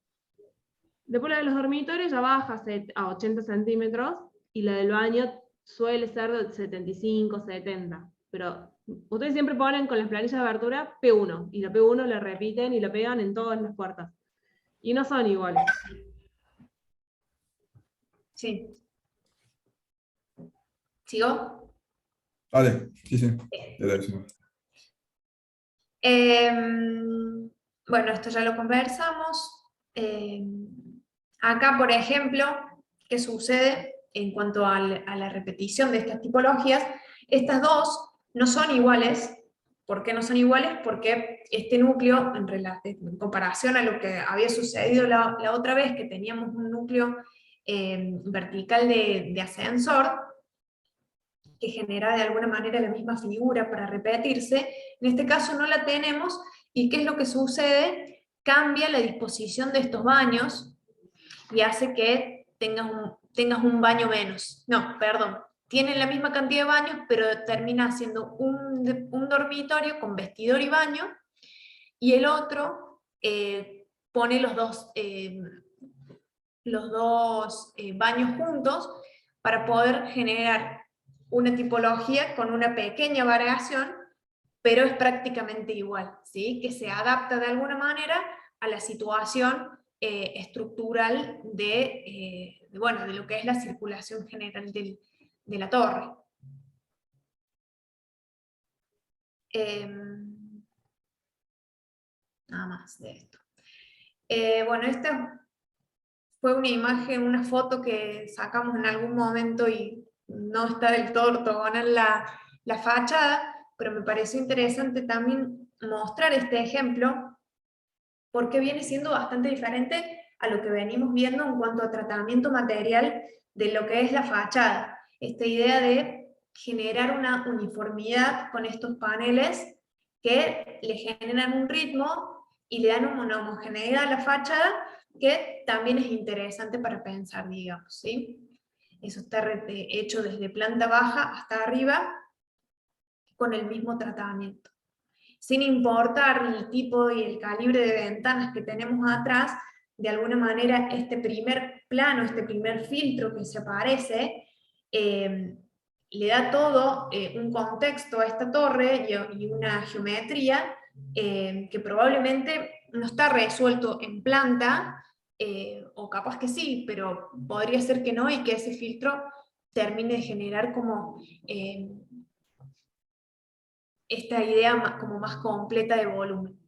Después la de los dormitorios ya baja a 80 centímetros, y la del baño suele ser de 75, 70, pero ustedes siempre ponen con las planillas de abertura P1, y la P1 la repiten y la pegan en todas las puertas. Y no son iguales. Sí. ¿Sigo? Vale, sí, sí. Era eso. Bueno, esto ya lo conversamos. Acá, por ejemplo, ¿qué sucede en cuanto a la repetición de estas tipologías? Estas dos no son iguales. ¿Por qué no son iguales? Porque este núcleo, en comparación a lo que había sucedido la otra vez, que teníamos un núcleo vertical de ascensor, que genera de alguna manera la misma figura para repetirse, en este caso no la tenemos. ¿Y qué es lo que sucede? Cambia la disposición de estos baños y hace que tengas un baño menos. No, perdón, tienen la misma cantidad de baños, pero termina siendo un dormitorio con vestidor y baño, y el otro pone los dos baños juntos, para poder generar una tipología con una pequeña variación, pero es prácticamente igual, ¿sí? Que se adapta de alguna manera a la situación estructural de lo que es la circulación general de la torre. Nada más de esto. Bueno, esta fue una imagen, una foto que sacamos en algún momento y no está del todo ortogonal la fachada, pero me pareció interesante también mostrar este ejemplo porque viene siendo bastante diferente a lo que venimos viendo en cuanto a tratamiento material de lo que es la fachada. Esta idea de generar una uniformidad con estos paneles que le generan un ritmo y le dan una homogeneidad a la fachada que también es interesante para pensar, digamos, ¿sí? Eso está hecho desde planta baja hasta arriba con el mismo tratamiento. Sin importar el tipo y el calibre de ventanas que tenemos atrás, de alguna manera este primer plano, este primer filtro que se aparece, le da todo un contexto a esta torre y una geometría que probablemente no está resuelto en planta, o capaz que sí, pero podría ser que no, y que ese filtro termine de generar como esta idea como más completa de volumen.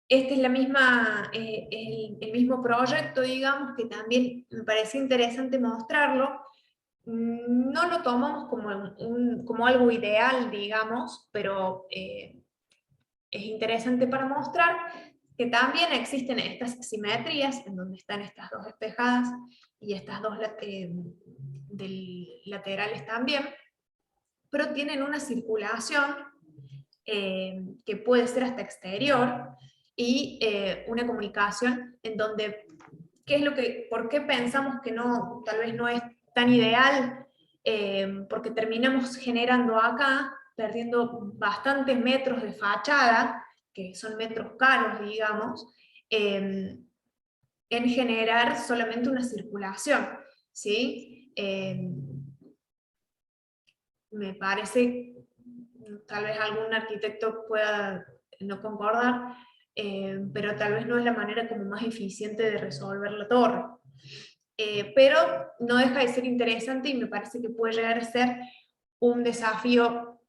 Este es el mismo proyecto, digamos, que también me parece interesante mostrarlo. No lo tomamos como algo ideal, digamos, pero es interesante para mostrar que también existen estas simetrías, en donde están estas dos espejadas y estas dos laterales también, pero tienen una circulación que puede ser hasta exterior, y una comunicación en donde, ¿por qué pensamos que no, tal vez no es tan ideal? Porque terminamos generando acá, perdiendo bastantes metros de fachada, que son metros caros, digamos, en generar solamente una circulación, ¿sí? Me parece, tal vez algún arquitecto pueda no concordar, pero tal vez no es la manera como más eficiente de resolver la torre. Pero no deja de ser interesante y me parece que puede llegar a ser un desafío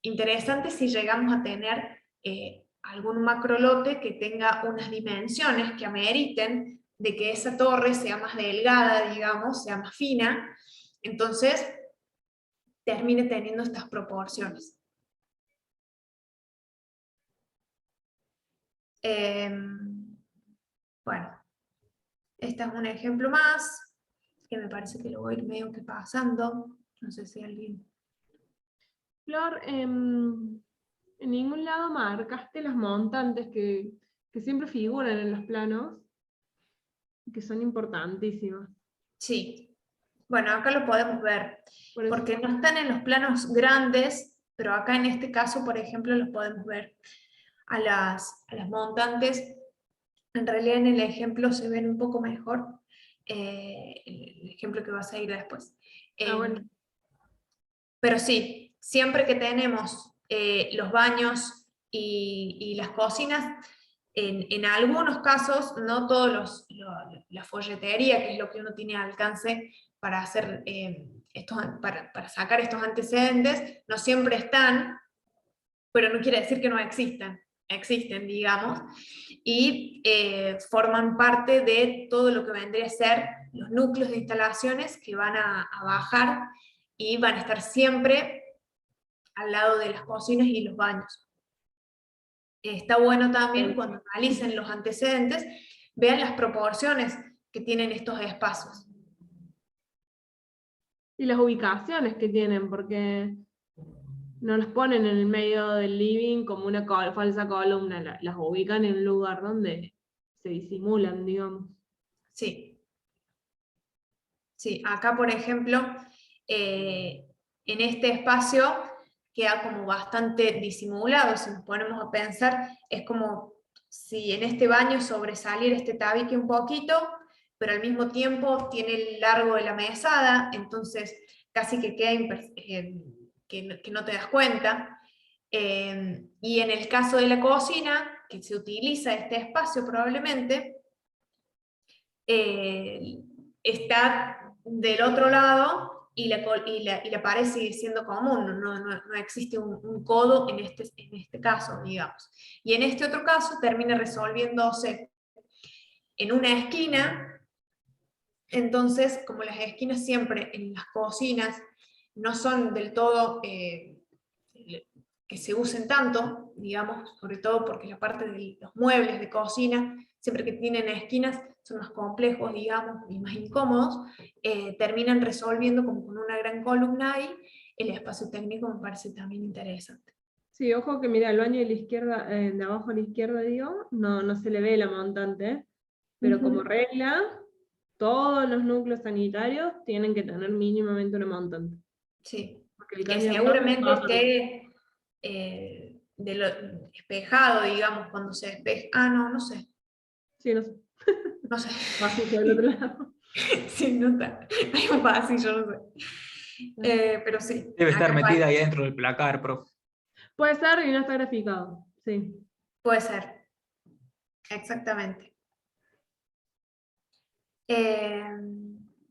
interesante si llegamos a tener algún macrolote que tenga unas dimensiones que ameriten de que esa torre sea más delgada, digamos, sea más fina, entonces termine teniendo estas proporciones. Bueno, este es un ejemplo más, que me parece que lo voy a ir medio que pasando. No sé si alguien... Flor, en ningún lado marcaste las montantes que siempre figuran en los planos, que son importantísimas. Sí, bueno, acá lo podemos ver, Por eso, porque no están en los planos grandes, pero acá en este caso, por ejemplo, los podemos ver a las montantes. En realidad en el ejemplo se ven un poco mejor, el ejemplo que va a salir después. bueno. Pero sí, siempre que tenemos los baños y las cocinas, en algunos casos, no todos la folletería, que es lo que uno tiene al alcance para hacer para sacar estos antecedentes, no siempre están, pero no quiere decir que no existan. Existen, digamos, y forman parte de todo lo que vendría a ser los núcleos de instalaciones que van a bajar y van a estar siempre al lado de las cocinas y los baños. Está bueno también cuando analicen los antecedentes, vean las proporciones que tienen estos espacios. Y las ubicaciones que tienen, porque no las ponen en el medio del living como una falsa columna, las ubican en un lugar donde se disimulan, digamos. Sí. Sí, acá por ejemplo, en este espacio queda como bastante disimulado. Si nos ponemos a pensar, es como si en este baño sobresaliera este tabique un poquito, pero al mismo tiempo tiene el largo de la mesada, entonces casi que queda que no te das cuenta. Y en el caso de la cocina, que se utiliza este espacio probablemente, está del otro lado y la pared sigue siendo común, no existe un codo en este caso, digamos. Y en este otro caso termina resolviéndose en una esquina. Entonces, como las esquinas siempre en las cocinas no son del todo que se usen tanto, digamos, sobre todo porque la parte de los muebles de cocina, siempre que tienen esquinas, son más complejos, digamos, y más incómodos, terminan resolviendo como con una gran columna ahí. El espacio técnico me parece también interesante. Sí, ojo que mira, el baño de la izquierda, de abajo a la izquierda, digo, no se le ve la montante, pero como regla, todos los núcleos sanitarios tienen que tener mínimamente una montante. Sí, Porque el que caño seguramente rojo es esté de lo espejado, digamos, cuando se despeja. Ah, no sé. sí, no sé. No sé. Pasillo del otro lado. Sí, no está. Hay un pasillo, no sé. Pero sí. Debe estar acá metida ahí dentro del placar, profe. Puede ser y no está graficado, sí. puede ser. Exactamente.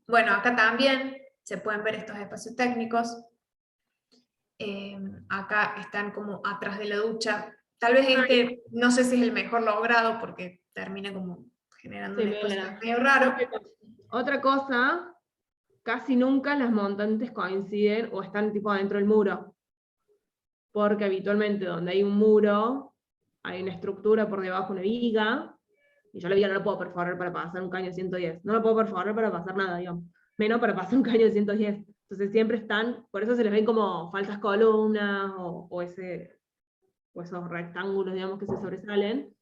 Bueno, acá también se pueden ver estos espacios técnicos. Acá están como atrás de la ducha. Tal vez este, no sé si es el mejor logrado porque termina como generando Sí, un espacio mira. medio raro. Otra cosa, casi nunca las montantes coinciden o están tipo adentro del muro. Porque habitualmente donde hay un muro, hay una estructura por debajo, una viga, y yo la viga no la puedo perforar para pasar un caño de 110. No la puedo perforar para pasar nada, digamos. Menos para pasar un caño de 110. Entonces siempre están, por eso se les ven como falsas columnas o esos rectángulos, digamos, que se sobresalen,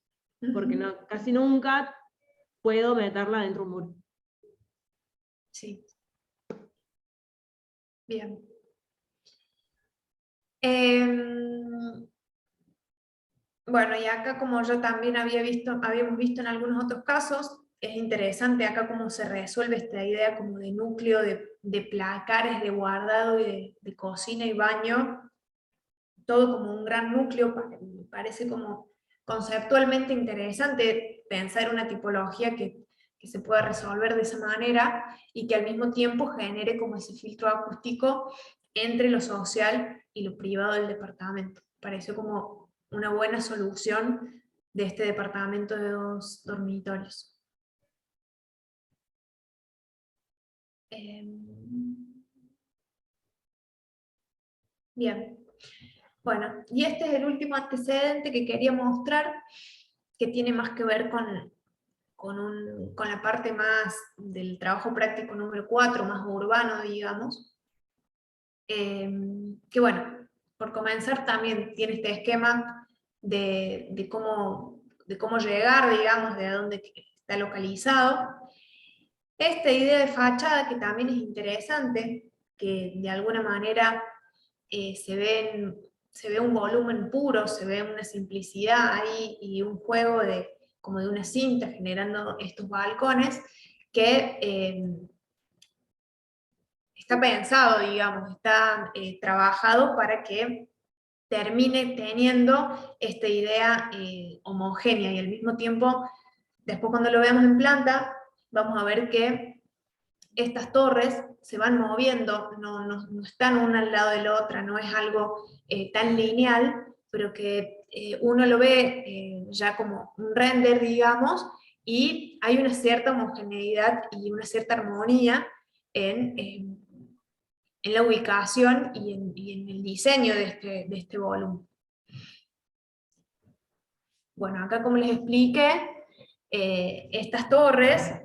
porque casi nunca puedo meterla dentro de un muro. Sí. Bien. Bueno, y acá como yo también habíamos visto en algunos otros casos, es interesante acá cómo se resuelve esta idea como de núcleo de placares de guardado y de cocina y baño, todo como un gran núcleo. Me parece como conceptualmente interesante pensar una tipología que se pueda resolver de esa manera y que al mismo tiempo genere como ese filtro acústico entre lo social y lo privado del departamento. Parece como una buena solución de este departamento de 2 dormitorios. Bien. Bueno, y este es el último antecedente que quería mostrar, que tiene más que ver con la parte más del trabajo práctico número 4, más urbano, digamos. Que bueno, por comenzar también tiene este esquema de cómo llegar, digamos, de dónde está localizado. Esta idea de fachada que también es interesante, que de alguna manera se ve un volumen puro, se ve una simplicidad ahí y un juego como de una cinta generando estos balcones que está pensado, digamos, está trabajado para que termine teniendo esta idea homogénea y al mismo tiempo, después cuando lo veamos en planta, vamos a ver que estas torres se van moviendo, no están una al lado de la otra, no es algo tan lineal, pero que uno lo ve ya como un render, digamos, y hay una cierta homogeneidad y una cierta armonía en la ubicación y en el diseño de este volumen. Bueno, acá como les expliqué, estas torres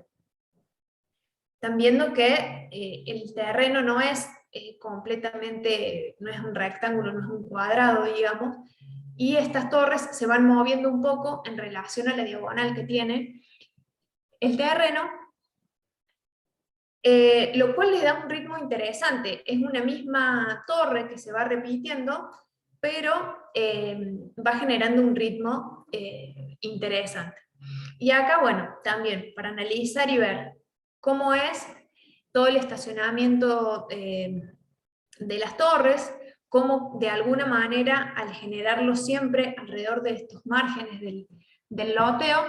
están viendo que el terreno no es completamente, no es un rectángulo, no es un cuadrado, digamos, y estas torres se van moviendo un poco en relación a la diagonal que tiene el terreno, lo cual le da un ritmo interesante. Es una misma torre que se va repitiendo, pero va generando un ritmo interesante. Y acá, bueno, también para analizar y ver cómo es todo el estacionamiento de las torres, cómo de alguna manera al generarlo siempre alrededor de estos márgenes del loteo,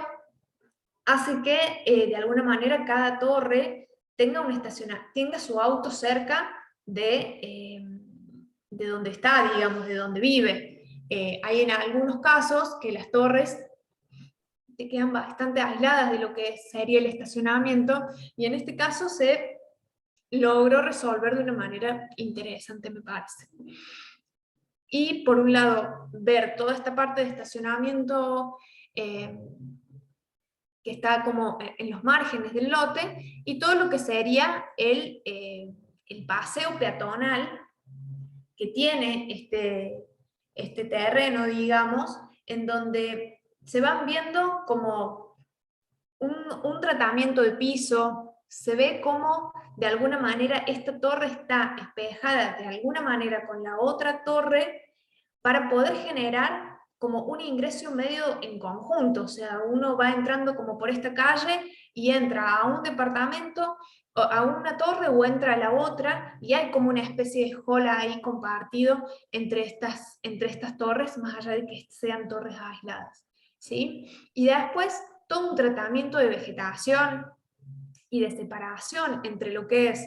hace que de alguna manera cada torre tenga su auto cerca de donde está, digamos, de donde vive. Hay en algunos casos que las torres te quedan bastante aisladas de lo que sería el estacionamiento, y en este caso se logró resolver de una manera interesante, me parece. Y por un lado, ver toda esta parte de estacionamiento que está como en los márgenes del lote, y todo lo que sería el paseo peatonal que tiene este terreno, digamos, en donde se van viendo como un tratamiento de piso, se ve como de alguna manera esta torre está espejada de alguna manera con la otra torre para poder generar como un ingreso medio en conjunto, o sea, uno va entrando como por esta calle y entra a un departamento, a una torre o entra a la otra, y hay como una especie de hall ahí compartido entre estas torres, más allá de que sean torres aisladas, ¿sí? Y después todo un tratamiento de vegetación y de separación entre lo que es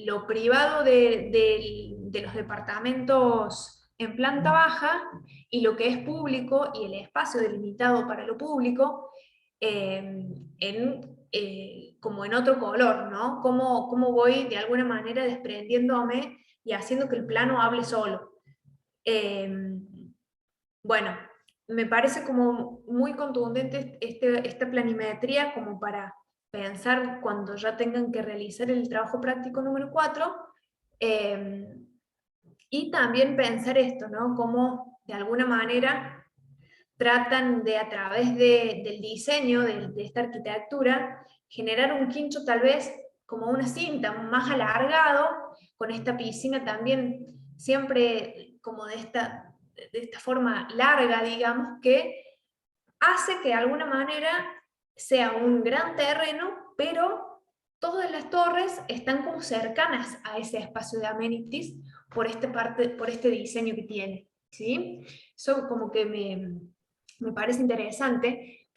lo privado de los departamentos en planta baja y lo que es público y el espacio delimitado para lo público como en otro color, ¿no? Cómo voy de alguna manera desprendiéndome y haciendo que el plano hable solo. Bueno, me parece como muy contundente esta planimetría como para pensar cuando ya tengan que realizar el trabajo práctico número 4, y también pensar esto, ¿no? Cómo de alguna manera tratan de, a través del diseño de esta arquitectura, generar un quincho tal vez como una cinta más alargado, con esta piscina también siempre como de esta forma larga, digamos, que hace que de alguna manera sea un gran terreno, pero todas las torres están como cercanas a ese espacio de amenities por este diseño que tiene, ¿sí? Eso como que me parece interesante,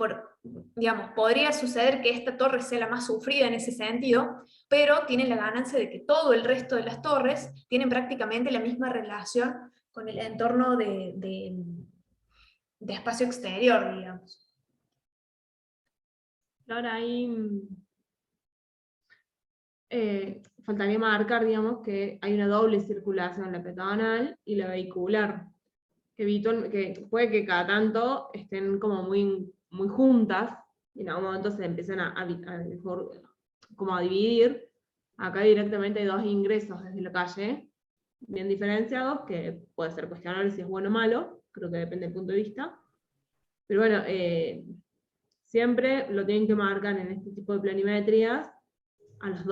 digamos, podría suceder que esta torre sea la más sufrida en ese sentido, pero tiene la ganancia de que todo el resto de las torres tienen prácticamente la misma relación con el entorno de espacio exterior, digamos. Ahora ahí faltaría marcar, digamos, que hay una doble circulación, la peatonal y la vehicular, que puede que cada tanto estén como muy, muy juntas, y en algún momento se empiezan como a dividir. Acá directamente hay dos ingresos desde la calle, bien diferenciados, que puede ser cuestionable si es bueno o malo, creo que depende del punto de vista. Pero bueno, siempre lo tienen que marcar en este tipo de planimetrías a las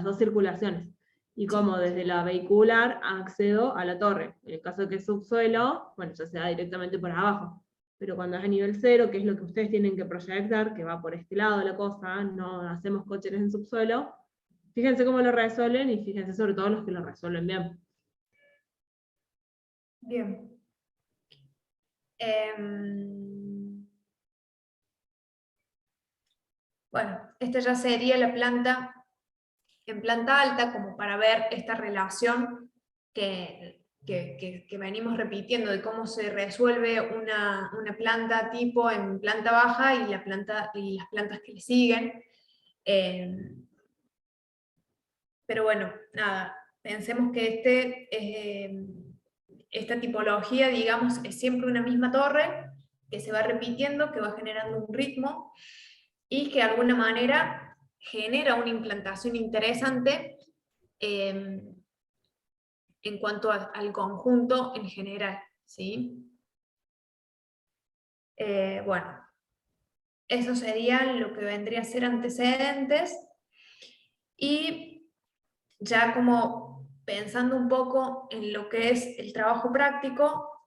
dos circulaciones. Y como desde la vehicular accedo a la torre. En el caso de que es subsuelo, bueno, ya se da directamente por abajo. Pero cuando es a nivel 0, que es lo que ustedes tienen que proyectar, que va por este lado de la cosa, no hacemos cocheres en subsuelo, fíjense cómo lo resuelven y fíjense sobre todo los que lo resuelven bien. Bien. Bueno, esta ya sería la planta en planta alta, como para ver esta relación que venimos repitiendo de cómo se resuelve una planta tipo en planta baja y las plantas que le siguen. Pero bueno, nada, pensemos que esta tipología, digamos, es siempre una misma torre que se va repitiendo, que va generando un ritmo y que de alguna manera genera una implantación interesante en cuanto al conjunto en general, ¿sí? Bueno, eso sería lo que vendría a ser antecedentes, y ya como pensando un poco en lo que es el trabajo práctico,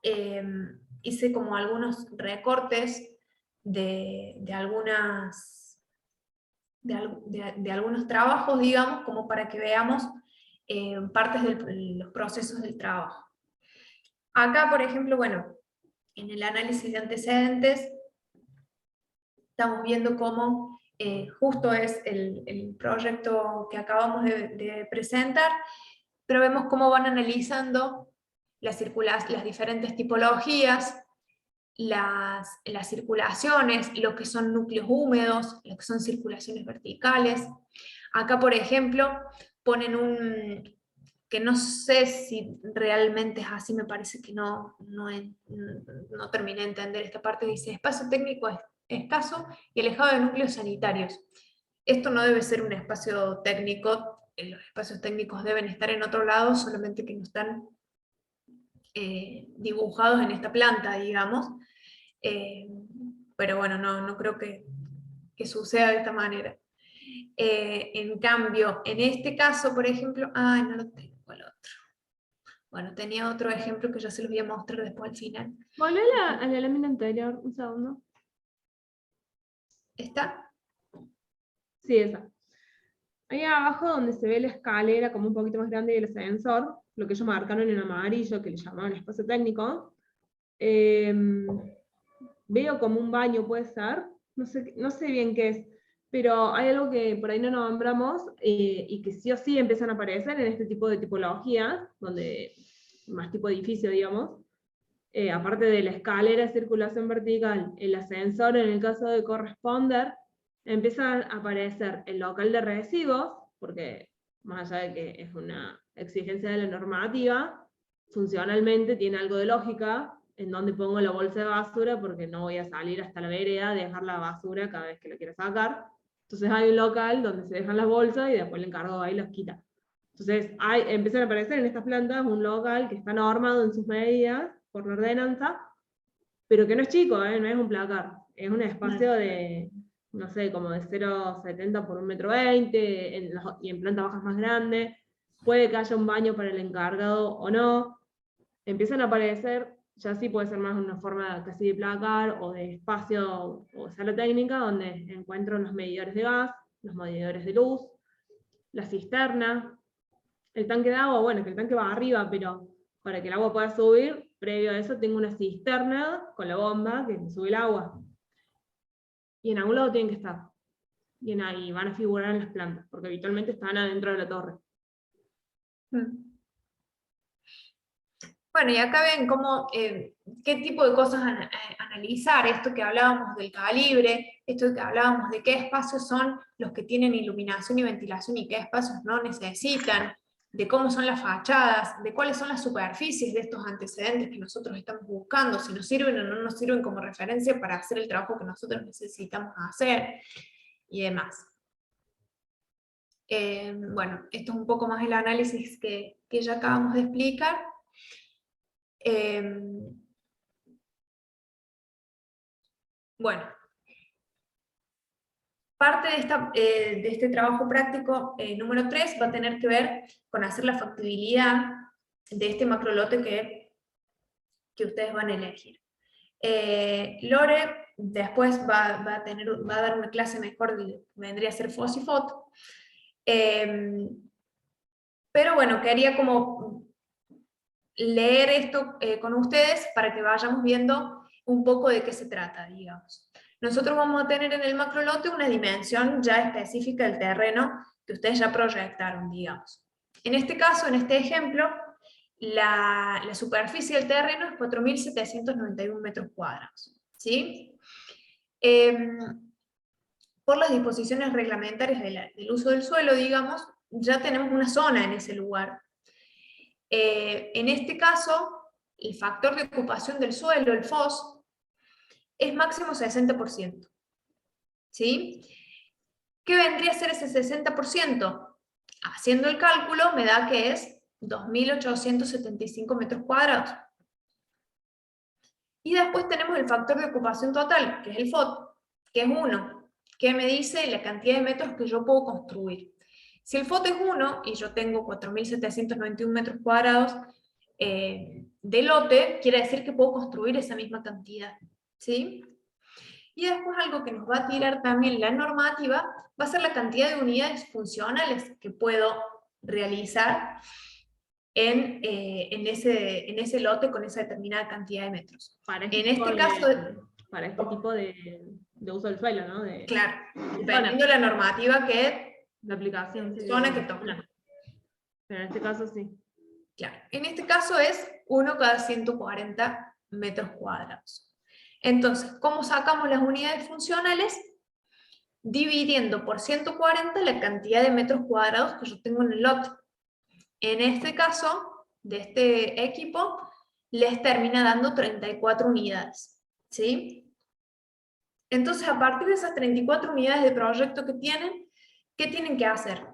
hice como algunos recortes de algunas de algunos trabajos, digamos, como para que veamos partes de los procesos del trabajo. Acá, por ejemplo, bueno, en el análisis de antecedentes, estamos viendo cómo justo es el proyecto que acabamos de presentar, pero vemos cómo van analizando las diferentes tipologías, las circulaciones, lo que son núcleos húmedos, lo que son circulaciones verticales. Acá, por ejemplo, ponen que no sé si realmente es así, me parece que no terminé de entender esta parte, dice espacio técnico escaso y alejado de núcleos sanitarios. Esto no debe ser un espacio técnico, los espacios técnicos deben estar en otro lado, solamente que no están dibujados en esta planta, digamos. Pero bueno, no creo que suceda de esta manera. En cambio, en este caso, por ejemplo, no lo tengo el otro. Bueno, tenía otro ejemplo que ya se los voy a mostrar después al final. Volvé a la lámina anterior, un segundo. ¿Está? Sí, esa. Ahí abajo donde se ve la escalera como un poquito más grande del ascensor, lo que ellos marcaron en amarillo, que le llamaban espacio técnico, veo como un baño, puede ser, no sé bien qué es, pero hay algo que por ahí no nombramos y que sí o sí empiezan a aparecer en este tipo de tipologías, donde más tipo edificio, digamos, aparte de la escalera de circulación vertical, el ascensor en el caso de corresponder, empiezan a aparecer el local de residuos, porque más allá de que es una exigencia de la normativa, funcionalmente tiene algo de lógica en donde pongo la bolsa de basura, porque no voy a salir hasta la vereda a dejar la basura cada vez que la quiero sacar. Entonces hay un local donde se dejan las bolsas y después el encargado ahí los quita. Entonces empiezan a aparecer en estas plantas un local que está normado en sus medidas por la ordenanza, pero que no es chico, no es un placar, es un espacio de, no sé, como de 0,70 por 1,20 m, y en planta baja es más grande, puede que haya un baño para el encargado o no, empiezan a aparecer, ya sí puede ser más una forma casi de placar o de espacio o sala técnica, donde encuentro los medidores de gas, los medidores de luz, la cisterna, el tanque de agua, bueno, que el tanque va arriba, pero para que el agua pueda subir, previo a eso tengo una cisterna con la bomba que me sube el agua. Y en algún lado tienen que estar. Y ahí van a figurar en las plantas, porque habitualmente están adentro de la torre. Bueno, y acá ven cómo, qué tipo de cosas analizar, esto que hablábamos del calibre, esto que hablábamos de qué espacios son los que tienen iluminación y ventilación y qué espacios no necesitan, de cómo son las fachadas, de cuáles son las superficies de estos antecedentes que nosotros estamos buscando, si nos sirven o no nos sirven como referencia para hacer el trabajo que nosotros necesitamos hacer, y demás. Bueno, esto es un poco más el análisis que ya acabamos de explicar. Bueno, parte de este trabajo práctico número 3 va a tener que ver con hacer la factibilidad de este macrolote que ustedes van a elegir. Lore después va a dar una clase mejor, vendría a ser FOS y FOT. Pero bueno, quería como leer esto con ustedes para que vayamos viendo un poco de qué se trata, digamos. Nosotros vamos a tener en el macrolote una dimensión ya específica del terreno que ustedes ya proyectaron, digamos. En este caso, en este ejemplo, la superficie del terreno es 4.791 metros cuadrados, ¿sí? Por las disposiciones reglamentarias del uso del suelo, digamos, ya tenemos una zona en ese lugar. En este caso, el factor de ocupación del suelo, el FOS, es máximo 60%. ¿Sí? ¿Qué vendría a ser ese 60%? Haciendo el cálculo me da que es 2.875 metros cuadrados. Y después tenemos el factor de ocupación total, que es el FOT, que es 1, que me dice la cantidad de metros que yo puedo construir. Si el FOT es 1 y yo tengo 4.791 metros cuadrados de lote, quiere decir que puedo construir esa misma cantidad, ¿sí? Y después algo que nos va a tirar también la normativa va a ser la cantidad de unidades funcionales que puedo realizar en ese lote con esa determinada cantidad de metros. Para En este caso, para este tipo de uso del suelo, ¿no? claro, dependiendo de la normativa que de aplicación. Sí, zona que toca. Pero en este caso sí. Claro, en este caso es 1 cada 140 metros cuadrados. Entonces, ¿cómo sacamos las unidades funcionales? Dividiendo por 140 la cantidad de metros cuadrados que yo tengo en el lote. En este caso, de este equipo, les termina dando 34 unidades. ¿Sí? Entonces, a partir de esas 34 unidades de proyecto que tienen, ¿qué tienen que hacer?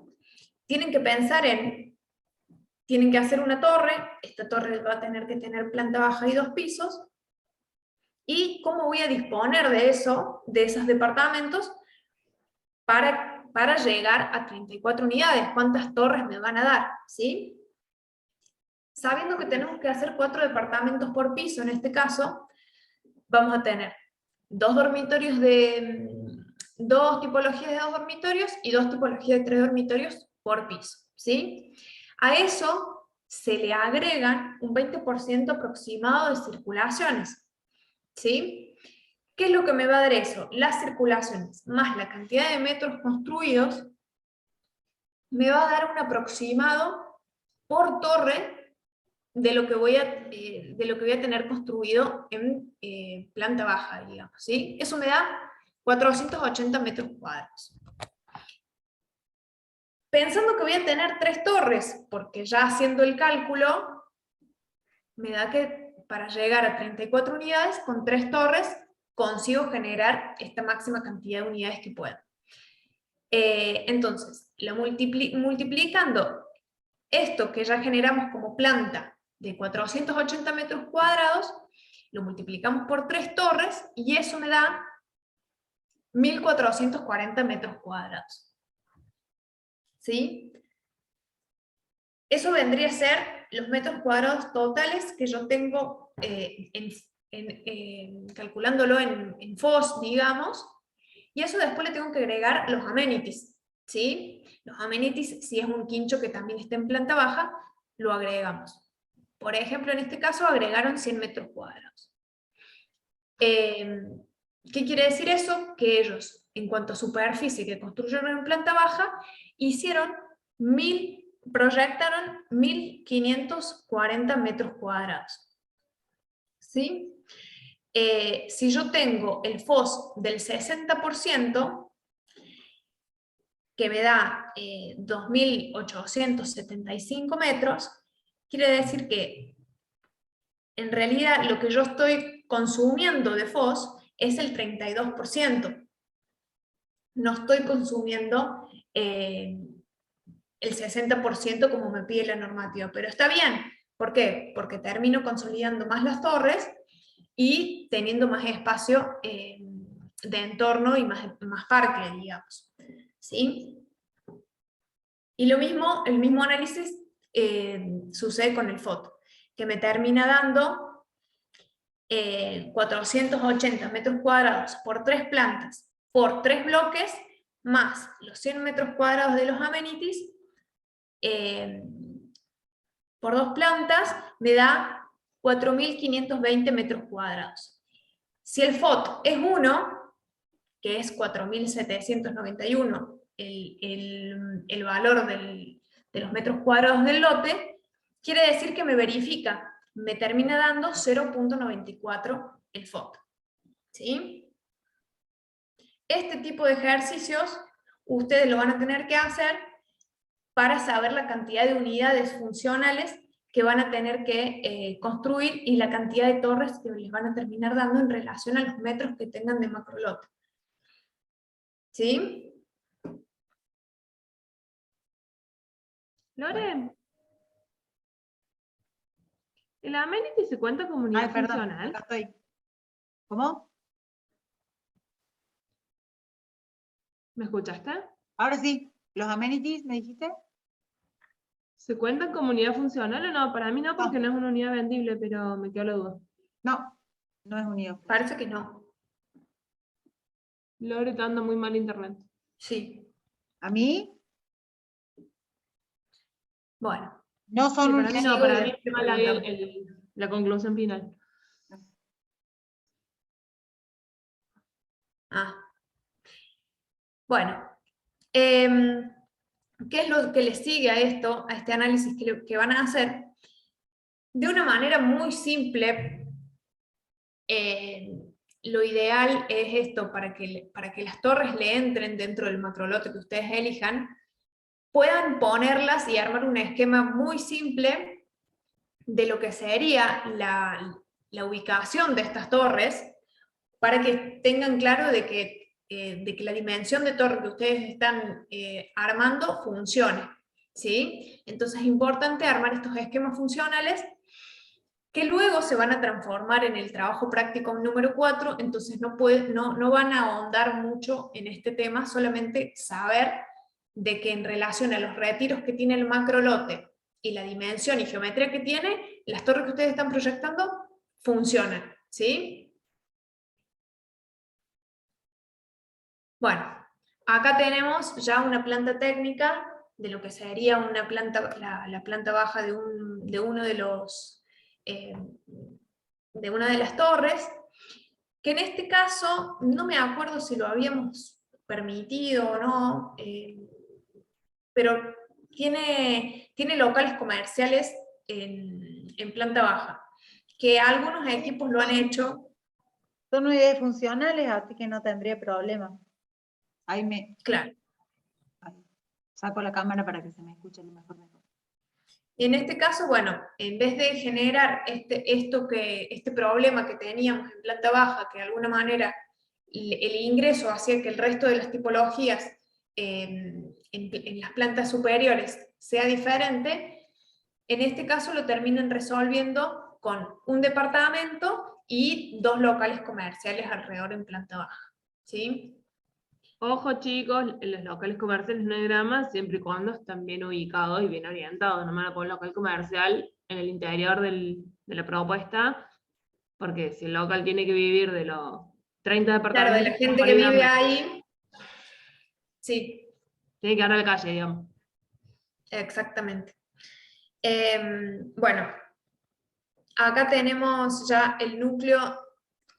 Tienen que pensar tienen que hacer una torre, esta torre va a tener que tener planta baja y 2 pisos, y cómo voy a disponer de eso, de esos departamentos, para llegar a 34 unidades, cuántas torres me van a dar, ¿sí? Sabiendo que tenemos que hacer 4 departamentos por piso, en este caso, vamos a tener 2 dormitorios de 2 tipologías de 2 dormitorios y 2 tipologías de 3 dormitorios por piso, ¿sí? A eso se le agregan un 20% aproximado de circulaciones, ¿sí? ¿Qué es lo que me va a dar eso? Las circulaciones más la cantidad de metros construidos me va a dar un aproximado por torre de lo que voy a tener construido en planta baja, digamos, ¿sí? Eso me da 480 metros cuadrados. Pensando que voy a tener 3 torres, porque ya haciendo el cálculo, me da que para llegar a 34 unidades, con 3 torres, consigo generar esta máxima cantidad de unidades que pueda. Entonces, multiplicando esto que ya generamos como planta de 480 metros cuadrados, lo multiplicamos por 3 torres, y eso me da 1440 metros cuadrados. ¿Sí? Eso vendría a ser los metros cuadrados totales que yo tengo calculándolo en FOS, digamos, y eso después le tengo que agregar los amenities, ¿sí? Los amenities, si es un quincho que también está en planta baja, lo agregamos. Por ejemplo, en este caso agregaron 100 metros cuadrados. ¿Qué quiere decir eso? Que ellos, en cuanto a superficie que construyeron en planta baja, proyectaron 1540 metros cuadrados. ¿Sí? Si yo tengo el FOS del 60%, que me da 2.875 metros, quiere decir que en realidad lo que yo estoy consumiendo de FOS es el 32%. No estoy consumiendo el 60% como me pide la normativa, pero está bien. ¿Por qué? Porque termino consolidando más las torres y teniendo más espacio de entorno y más parque, digamos. ¿Sí? Y lo mismo, el mismo análisis sucede con el FOT, que me termina dando 480 metros cuadrados por 3 plantas, por 3 bloques, más los 100 metros cuadrados de los amenities, por 2 plantas, me da 4.520 metros cuadrados. Si el FOT es 1, que es 4.791 el valor de los metros cuadrados del lote, quiere decir que me verifica, me termina dando 0.94 el FOT. ¿Sí? Este tipo de ejercicios ustedes lo van a tener que hacer para saber la cantidad de unidades funcionales que van a tener que construir y la cantidad de torres que les van a terminar dando en relación a los metros que tengan de macrolote. ¿Sí? Lore, ¿el amenity se cuenta como unidad funcional? Acá estoy. ¿Cómo? ¿Me escuchaste? Ahora sí, los amenities, ¿me dijiste? ¿Se cuentan como unidad funcional o no? Para mí no, porque no es una unidad vendible, pero me quedó la duda. No, no es unido. Parece que no. Lore, te anda muy mal internet. Sí, A mí bueno. no son Sí, un para mí no, sigo para y mí después es mal ahí preguntamos. la conclusión final. Ah, bueno. ¿Qué es lo que le sigue a esto, a este análisis que van a hacer? De una manera muy simple, lo ideal es esto, para que las torres le entren dentro del macrolote que ustedes elijan, puedan ponerlas y armar un esquema muy simple de lo que sería la ubicación de estas torres, para que tengan claro de que la dimensión de torre que ustedes están armando funcione, ¿sí? Entonces es importante armar estos esquemas funcionales que luego se van a transformar en el trabajo práctico número 4, entonces no van a ahondar mucho en este tema, solamente saber de que en relación a los retiros que tiene el macrolote y la dimensión y geometría que tiene, las torres que ustedes están proyectando funcionan, ¿sí? Bueno, acá tenemos ya una planta técnica de lo que sería una planta, la planta baja de uno de los de una de las torres, que en este caso no me acuerdo si lo habíamos permitido o no, pero tiene locales comerciales en planta baja, que algunos equipos lo han hecho. son unidades funcionales, así que no tendría problema. Ahí me Claro. saco la cámara para que se me escuche lo mejor. En este caso, bueno, en vez de generar este problema que teníamos en planta baja, que de alguna manera el ingreso hacía que el resto de las tipologías en las plantas superiores sea diferente, en este caso lo terminan resolviendo con un departamento y 2 locales comerciales alrededor en planta baja, ¿sí? Ojo chicos, en los locales comerciales no hay drama siempre y cuando están bien ubicados y bien orientados. No me van a poner local comercial en el interior de la propuesta, porque si el local tiene que vivir de los 30 Claro, de departamentos, la gente que vive ahí, sí, tiene que dar a la calle, digamos. exactamente. Bueno, acá tenemos ya el núcleo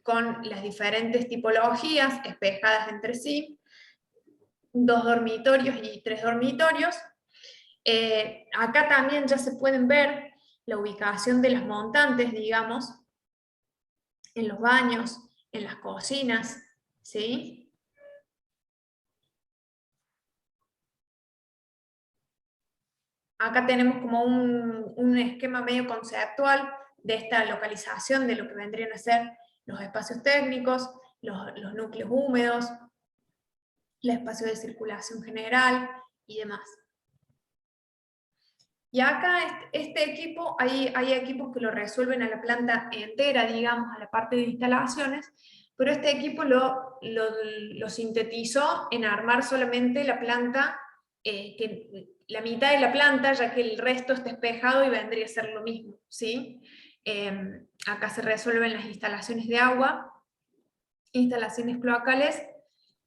con las diferentes tipologías espejadas entre sí, 2 dormitorios y 3 dormitorios. Acá también ya se pueden ver la ubicación de las montantes, digamos, en los baños, en las cocinas, ¿sí? Acá tenemos como un esquema medio conceptual de esta localización de lo que vendrían a ser los espacios técnicos, los núcleos húmedos, el espacio de circulación general y demás. Y acá este equipo, hay equipos que lo resuelven a la planta entera, digamos, a la parte de instalaciones, pero este equipo lo sintetizó en armar solamente la planta, la mitad de la planta, ya que el resto está espejado y vendría a ser lo mismo, ¿sí? Acá se resuelven las instalaciones de agua, instalaciones cloacales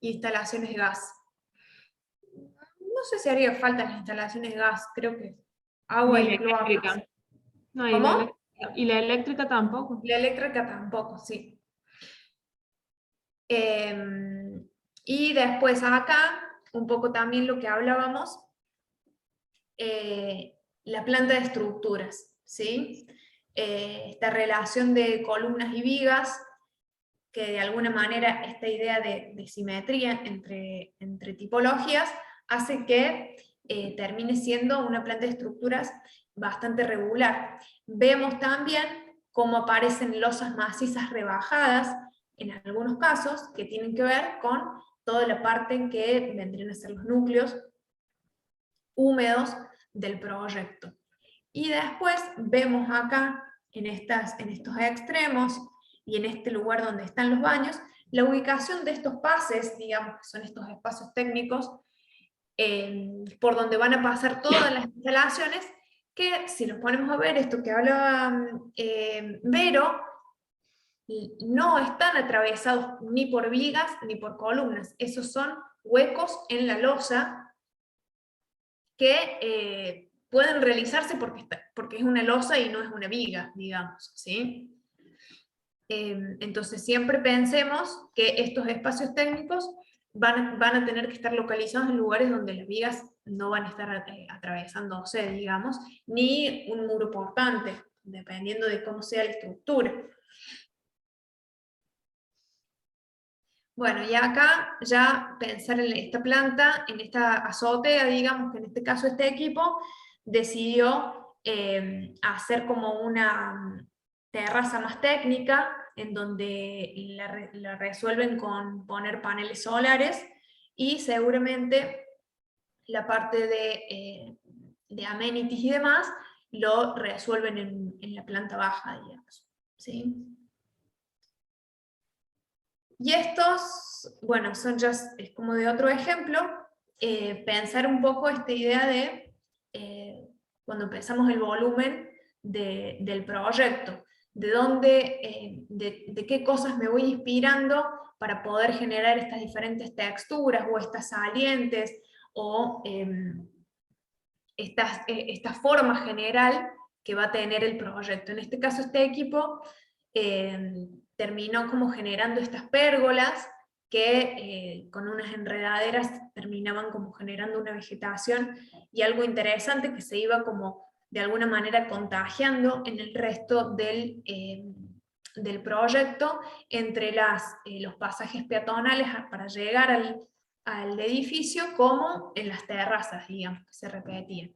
y instalaciones de gas. No sé si haría falta las instalaciones de gas, creo que agua y cloacas. No, ¿Cómo? y la eléctrica tampoco. La eléctrica tampoco, sí. Y después acá, un poco también lo que hablábamos, la planta de estructuras, ¿sí? Esta relación de columnas y vigas, que de alguna manera esta idea de simetría entre tipologías hace que termine siendo una planta de estructuras bastante regular. Vemos también cómo aparecen losas macizas rebajadas en algunos casos, que tienen que ver con toda la parte en que vendrían a ser los núcleos húmedos del proyecto. Y después vemos acá, en estos extremos, y en este lugar donde están los baños, la ubicación de estos pases, digamos que son estos espacios técnicos, por donde van a pasar todas las instalaciones, que si nos ponemos a ver esto que hablaba Vero, no están atravesados ni por vigas ni por columnas. Esos son huecos en la losa que pueden realizarse porque es una losa y no es una viga, digamos, ¿sí? Entonces siempre pensemos que estos espacios técnicos van a tener que estar localizados en lugares donde las vigas no van a estar atravesándose, digamos, ni un muro portante, dependiendo de cómo sea la estructura. Bueno, y acá ya pensar en esta planta, en esta azotea, digamos que en este caso este equipo decidió hacer como una terraza más técnica, en donde la resuelven con poner paneles solares, y seguramente la parte de amenities y demás lo resuelven en la planta baja, digamos, ¿sí? Y estos, bueno, son ya, es como de otro ejemplo, pensar un poco esta idea de, cuando pensamos el volumen del proyecto, de dónde, de qué cosas me voy inspirando para poder generar estas diferentes texturas o estas salientes, o esta forma general que va a tener el proyecto. En este caso, este equipo terminó como generando estas pérgolas que con unas enredaderas terminaban como generando una vegetación y algo interesante que se iba como de alguna manera contagiando en el resto del proyecto, entre los pasajes peatonales para llegar al edificio, como en las terrazas, digamos, que se repetían.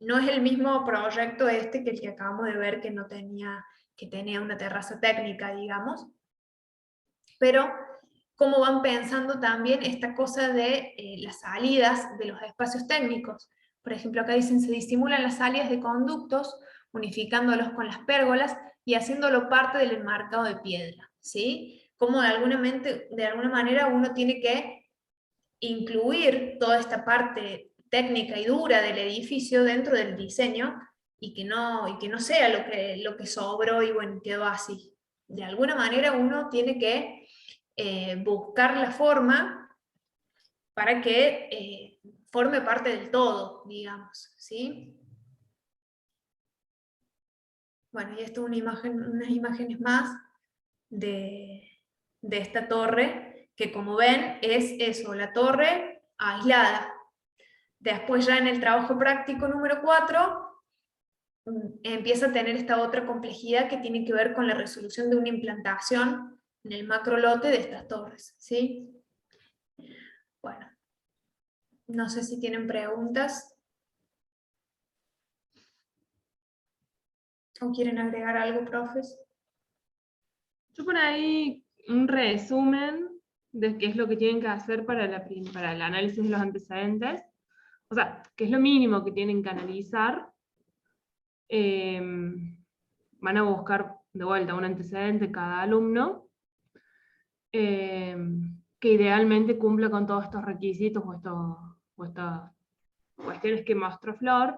No es el mismo proyecto este que el que acabamos de ver, que no tenía, que tenía una terraza técnica, digamos, pero cómo van pensando también esta cosa de las salidas de los espacios técnicos. Por ejemplo, acá dicen, se disimulan las salidas de conductos, unificándolos con las pérgolas y haciéndolo parte del enmarcado de piedra, ¿sí? Como de alguna manera uno tiene que incluir toda esta parte técnica y dura del edificio dentro del diseño, y que no sea lo que sobró y bueno, quedó así. De alguna manera uno tiene que buscar la forma para que forme parte del todo, digamos, ¿sí? Bueno, y esto es unas imágenes más de esta torre, que como ven es eso, la torre aislada. Después ya en el trabajo práctico número 4 empieza a tener esta otra complejidad que tiene que ver con la resolución de una implantación en el macro lote de estas torres, ¿sí? Bueno, no sé si tienen preguntas o quieren agregar algo, profes. Yo por ahí un resumen de qué es lo que tienen que hacer para el análisis de los antecedentes. O sea, qué es lo mínimo que tienen que analizar. Van a buscar de vuelta un antecedente cada alumno, que idealmente cumpla con todos estos requisitos o estas cuestiones que mostró Flor,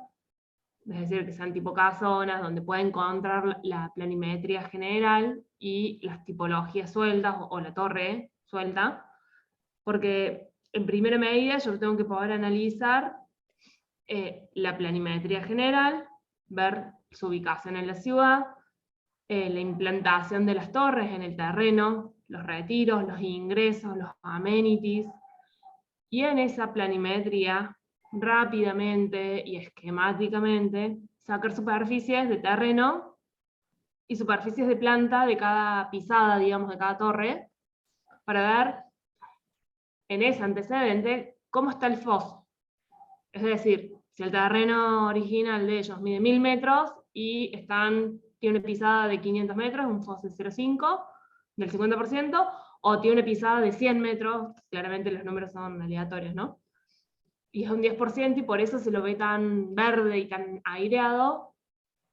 es decir, que sean tipo casonas, donde pueda encontrar la planimetría general y las tipologías sueltas, o la torre suelta, porque en primera medida yo tengo que poder analizar la planimetría general, ver su ubicación en la ciudad, la implantación de las torres en el terreno, los retiros, los ingresos, los amenities, y en esa planimetría rápidamente y esquemáticamente sacar superficies de terreno y superficies de planta de cada pisada, digamos, de cada torre, para ver en ese antecedente cómo está el foso. Es decir, si el terreno original de ellos mide 1000 metros y tiene una pisada de 500 metros, un foso de 0,5 del 50%, o tiene una pisada de 100 metros, claramente los números son aleatorios, ¿no? Y es un 10%, y por eso se lo ve tan verde y tan aireado,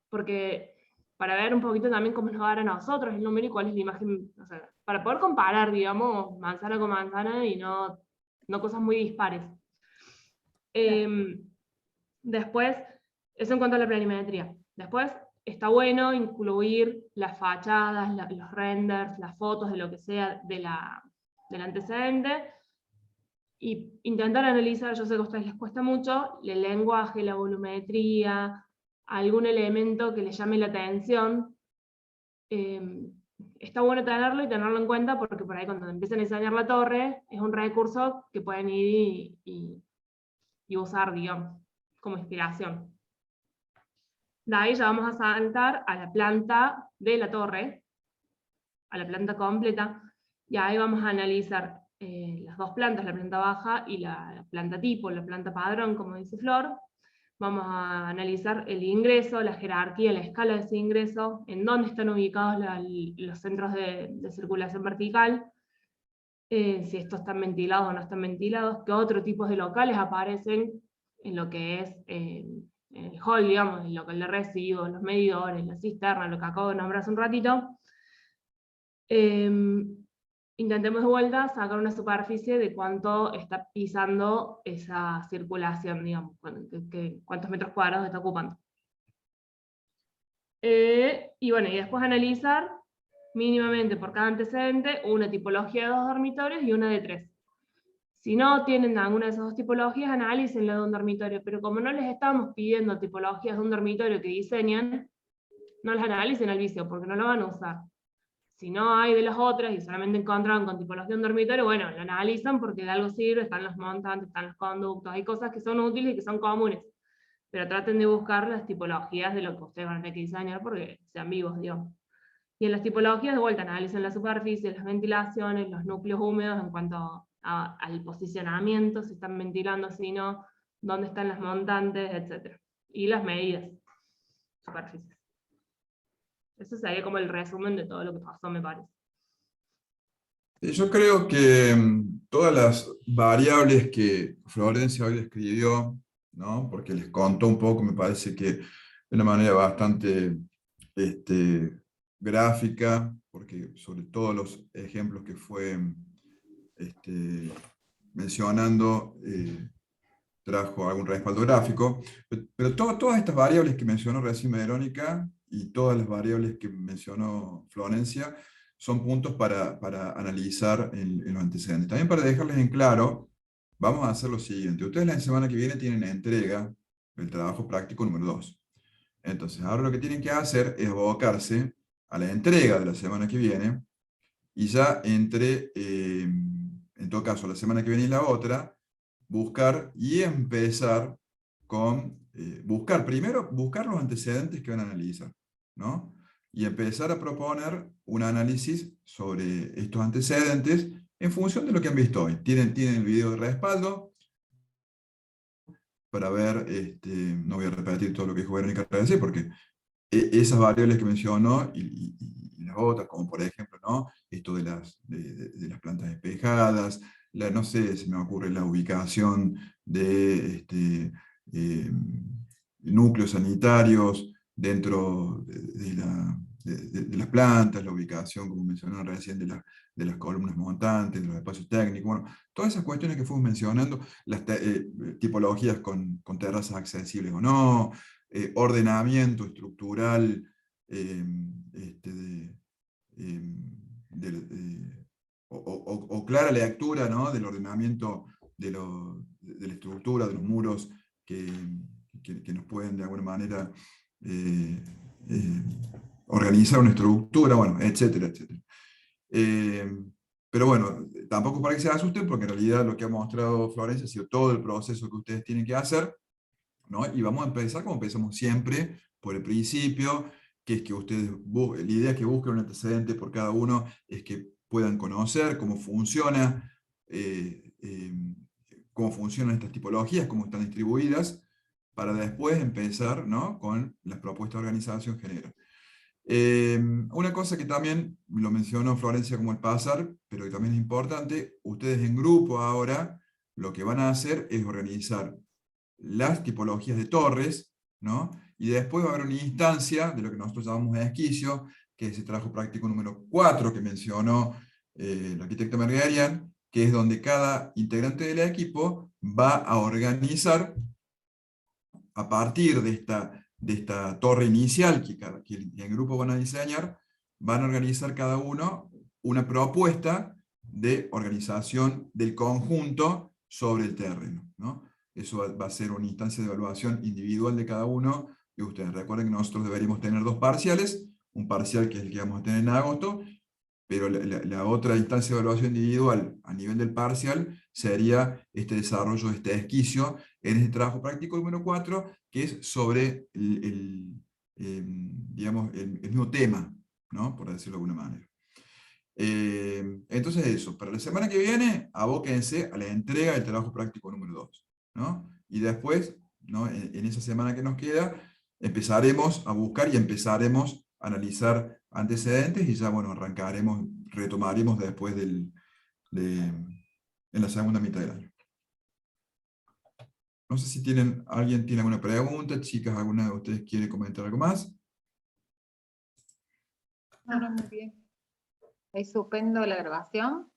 porque para ver un poquito también cómo nos va a dar a nosotros el número y cuál es la imagen, o sea, para poder comparar, digamos, manzana con manzana y no cosas muy dispares. Después, eso en cuanto a la planimetría. Después, está bueno incluir las fachadas, los renders, las fotos de lo que sea del antecedente, y intentar analizar, yo sé que a ustedes les cuesta mucho, el lenguaje, la volumetría, algún elemento que les llame la atención. Está bueno tenerlo y tenerlo en cuenta, porque por ahí cuando empiecen a diseñar la torre, es un recurso que pueden ir y usar, digamos, como inspiración. De ahí ya vamos a saltar a la planta de la torre, a la planta completa, y ahí vamos a analizar las dos plantas, la planta baja y la planta tipo, la planta padrón, como dice Flor. Vamos a analizar el ingreso, la jerarquía, la escala de ese ingreso, en dónde están ubicados los centros de circulación vertical, si estos están ventilados o no están ventilados, qué otros tipos de locales aparecen en lo que es en el hall, digamos, el local de residuos, los medidores, la cisterna, lo que acabo de nombrar hace un ratito. Intentemos de vuelta sacar una superficie de cuánto está pisando esa circulación, digamos, cuántos metros cuadrados está ocupando. Y bueno, y después analizar mínimamente por cada antecedente una tipología de 2 dormitorios y una de 3. Si no tienen alguna de esas 2 tipologías, analícenla de un dormitorio, pero como no les estamos pidiendo tipologías de un dormitorio que diseñen, no las analicen al vicio, porque no lo van a usar. Si no hay de las otras y solamente encontraron con tipología de un dormitorio, bueno, lo analizan porque de algo sirve, están los montantes, están los conductos, hay cosas que son útiles y que son comunes, pero traten de buscar las tipologías de lo que ustedes van a tener que diseñar porque sean vivos, digamos. Y en las tipologías de vuelta analicen la superficie, las ventilaciones, los núcleos húmedos en cuanto al posicionamiento, si están ventilando, si no, dónde están las montantes, etc. Y las medidas, superficies. Eso sería como el resumen de todo lo que pasó, me parece. Yo creo que todas las variables que Florencia hoy describió, ¿no? Porque les contó un poco, me parece que de una manera bastante gráfica, porque sobre todo los ejemplos que fue mencionando trajo algún respaldo gráfico, pero todas estas variables que mencionó recién Verónica y todas las variables que mencionó Florencia son puntos para analizar en los antecedentes. También para dejarles en claro, vamos a hacer lo siguiente. Ustedes la semana que viene tienen entrega del trabajo práctico número 2. Entonces, ahora lo que tienen que hacer es abocarse a la entrega de la semana que viene, y ya en todo caso, la semana que viene y la otra, buscar y empezar con, primero buscar los antecedentes que van a analizar, ¿no? Y empezar a proponer un análisis sobre estos antecedentes en función de lo que han visto hoy. Tienen el video de respaldo para ver, no voy a repetir todo lo que dijo Verónica recién, porque esas variables que mencionó y las otras, como por ejemplo, ¿no? Esto de las plantas despejadas, no sé, se me ocurre la ubicación de núcleos sanitarios dentro de las plantas, la ubicación, como mencionaron recién, de las columnas montantes, de los espacios técnicos, bueno, todas esas cuestiones que fuimos mencionando, las tipologías con terrazas accesibles o no, ordenamiento estructural, o clara lectura, ¿no? Del ordenamiento de la estructura, de los muros que nos pueden de alguna manera organizar una estructura, bueno, etcétera, etcétera. Pero bueno, tampoco para que se asusten, porque en realidad lo que ha mostrado Florencia ha sido todo el proceso que ustedes tienen que hacer, ¿no? Y vamos a empezar como empezamos siempre, por el principio, que es que ustedes, la idea es que busquen un antecedente por cada uno, es que puedan conocer cómo funcionan estas tipologías, cómo están distribuidas, para después empezar, ¿no? Con las propuestas de organización general. Una cosa que también lo mencionó Florencia como el pasar, pero que también es importante, ustedes en grupo ahora lo que van a hacer es organizar las tipologías de torres, ¿no? Y después va a haber una instancia de lo que nosotros llamamos esquicio, que es el trabajo práctico número 4 que mencionó el arquitecto Mergerian, que es donde cada integrante del equipo va a organizar a partir de de esta torre inicial que el grupo van a diseñar, van a organizar cada uno una propuesta de organización del conjunto sobre el terreno, ¿no? Eso va a ser una instancia de evaluación individual de cada uno, y ustedes recuerden que nosotros deberíamos tener 2 parciales, un parcial que es el que vamos a tener en agosto, pero la otra instancia de evaluación individual a nivel del parcial sería este desarrollo de este esquicio en este trabajo práctico número 4, que es sobre digamos, el mismo tema, ¿no? Por decirlo de alguna manera. Entonces eso, para la semana que viene, abóquense a la entrega del trabajo práctico número 2, ¿no? Y después, ¿no? En esa semana que nos queda, empezaremos a buscar y empezaremos a analizar antecedentes, y ya, bueno, retomaremos después en la segunda mitad del año. No sé si alguien tiene alguna pregunta, chicas, ¿alguna de ustedes quiere comentar algo más? No, muy bien. ¿Es suspendo la grabación?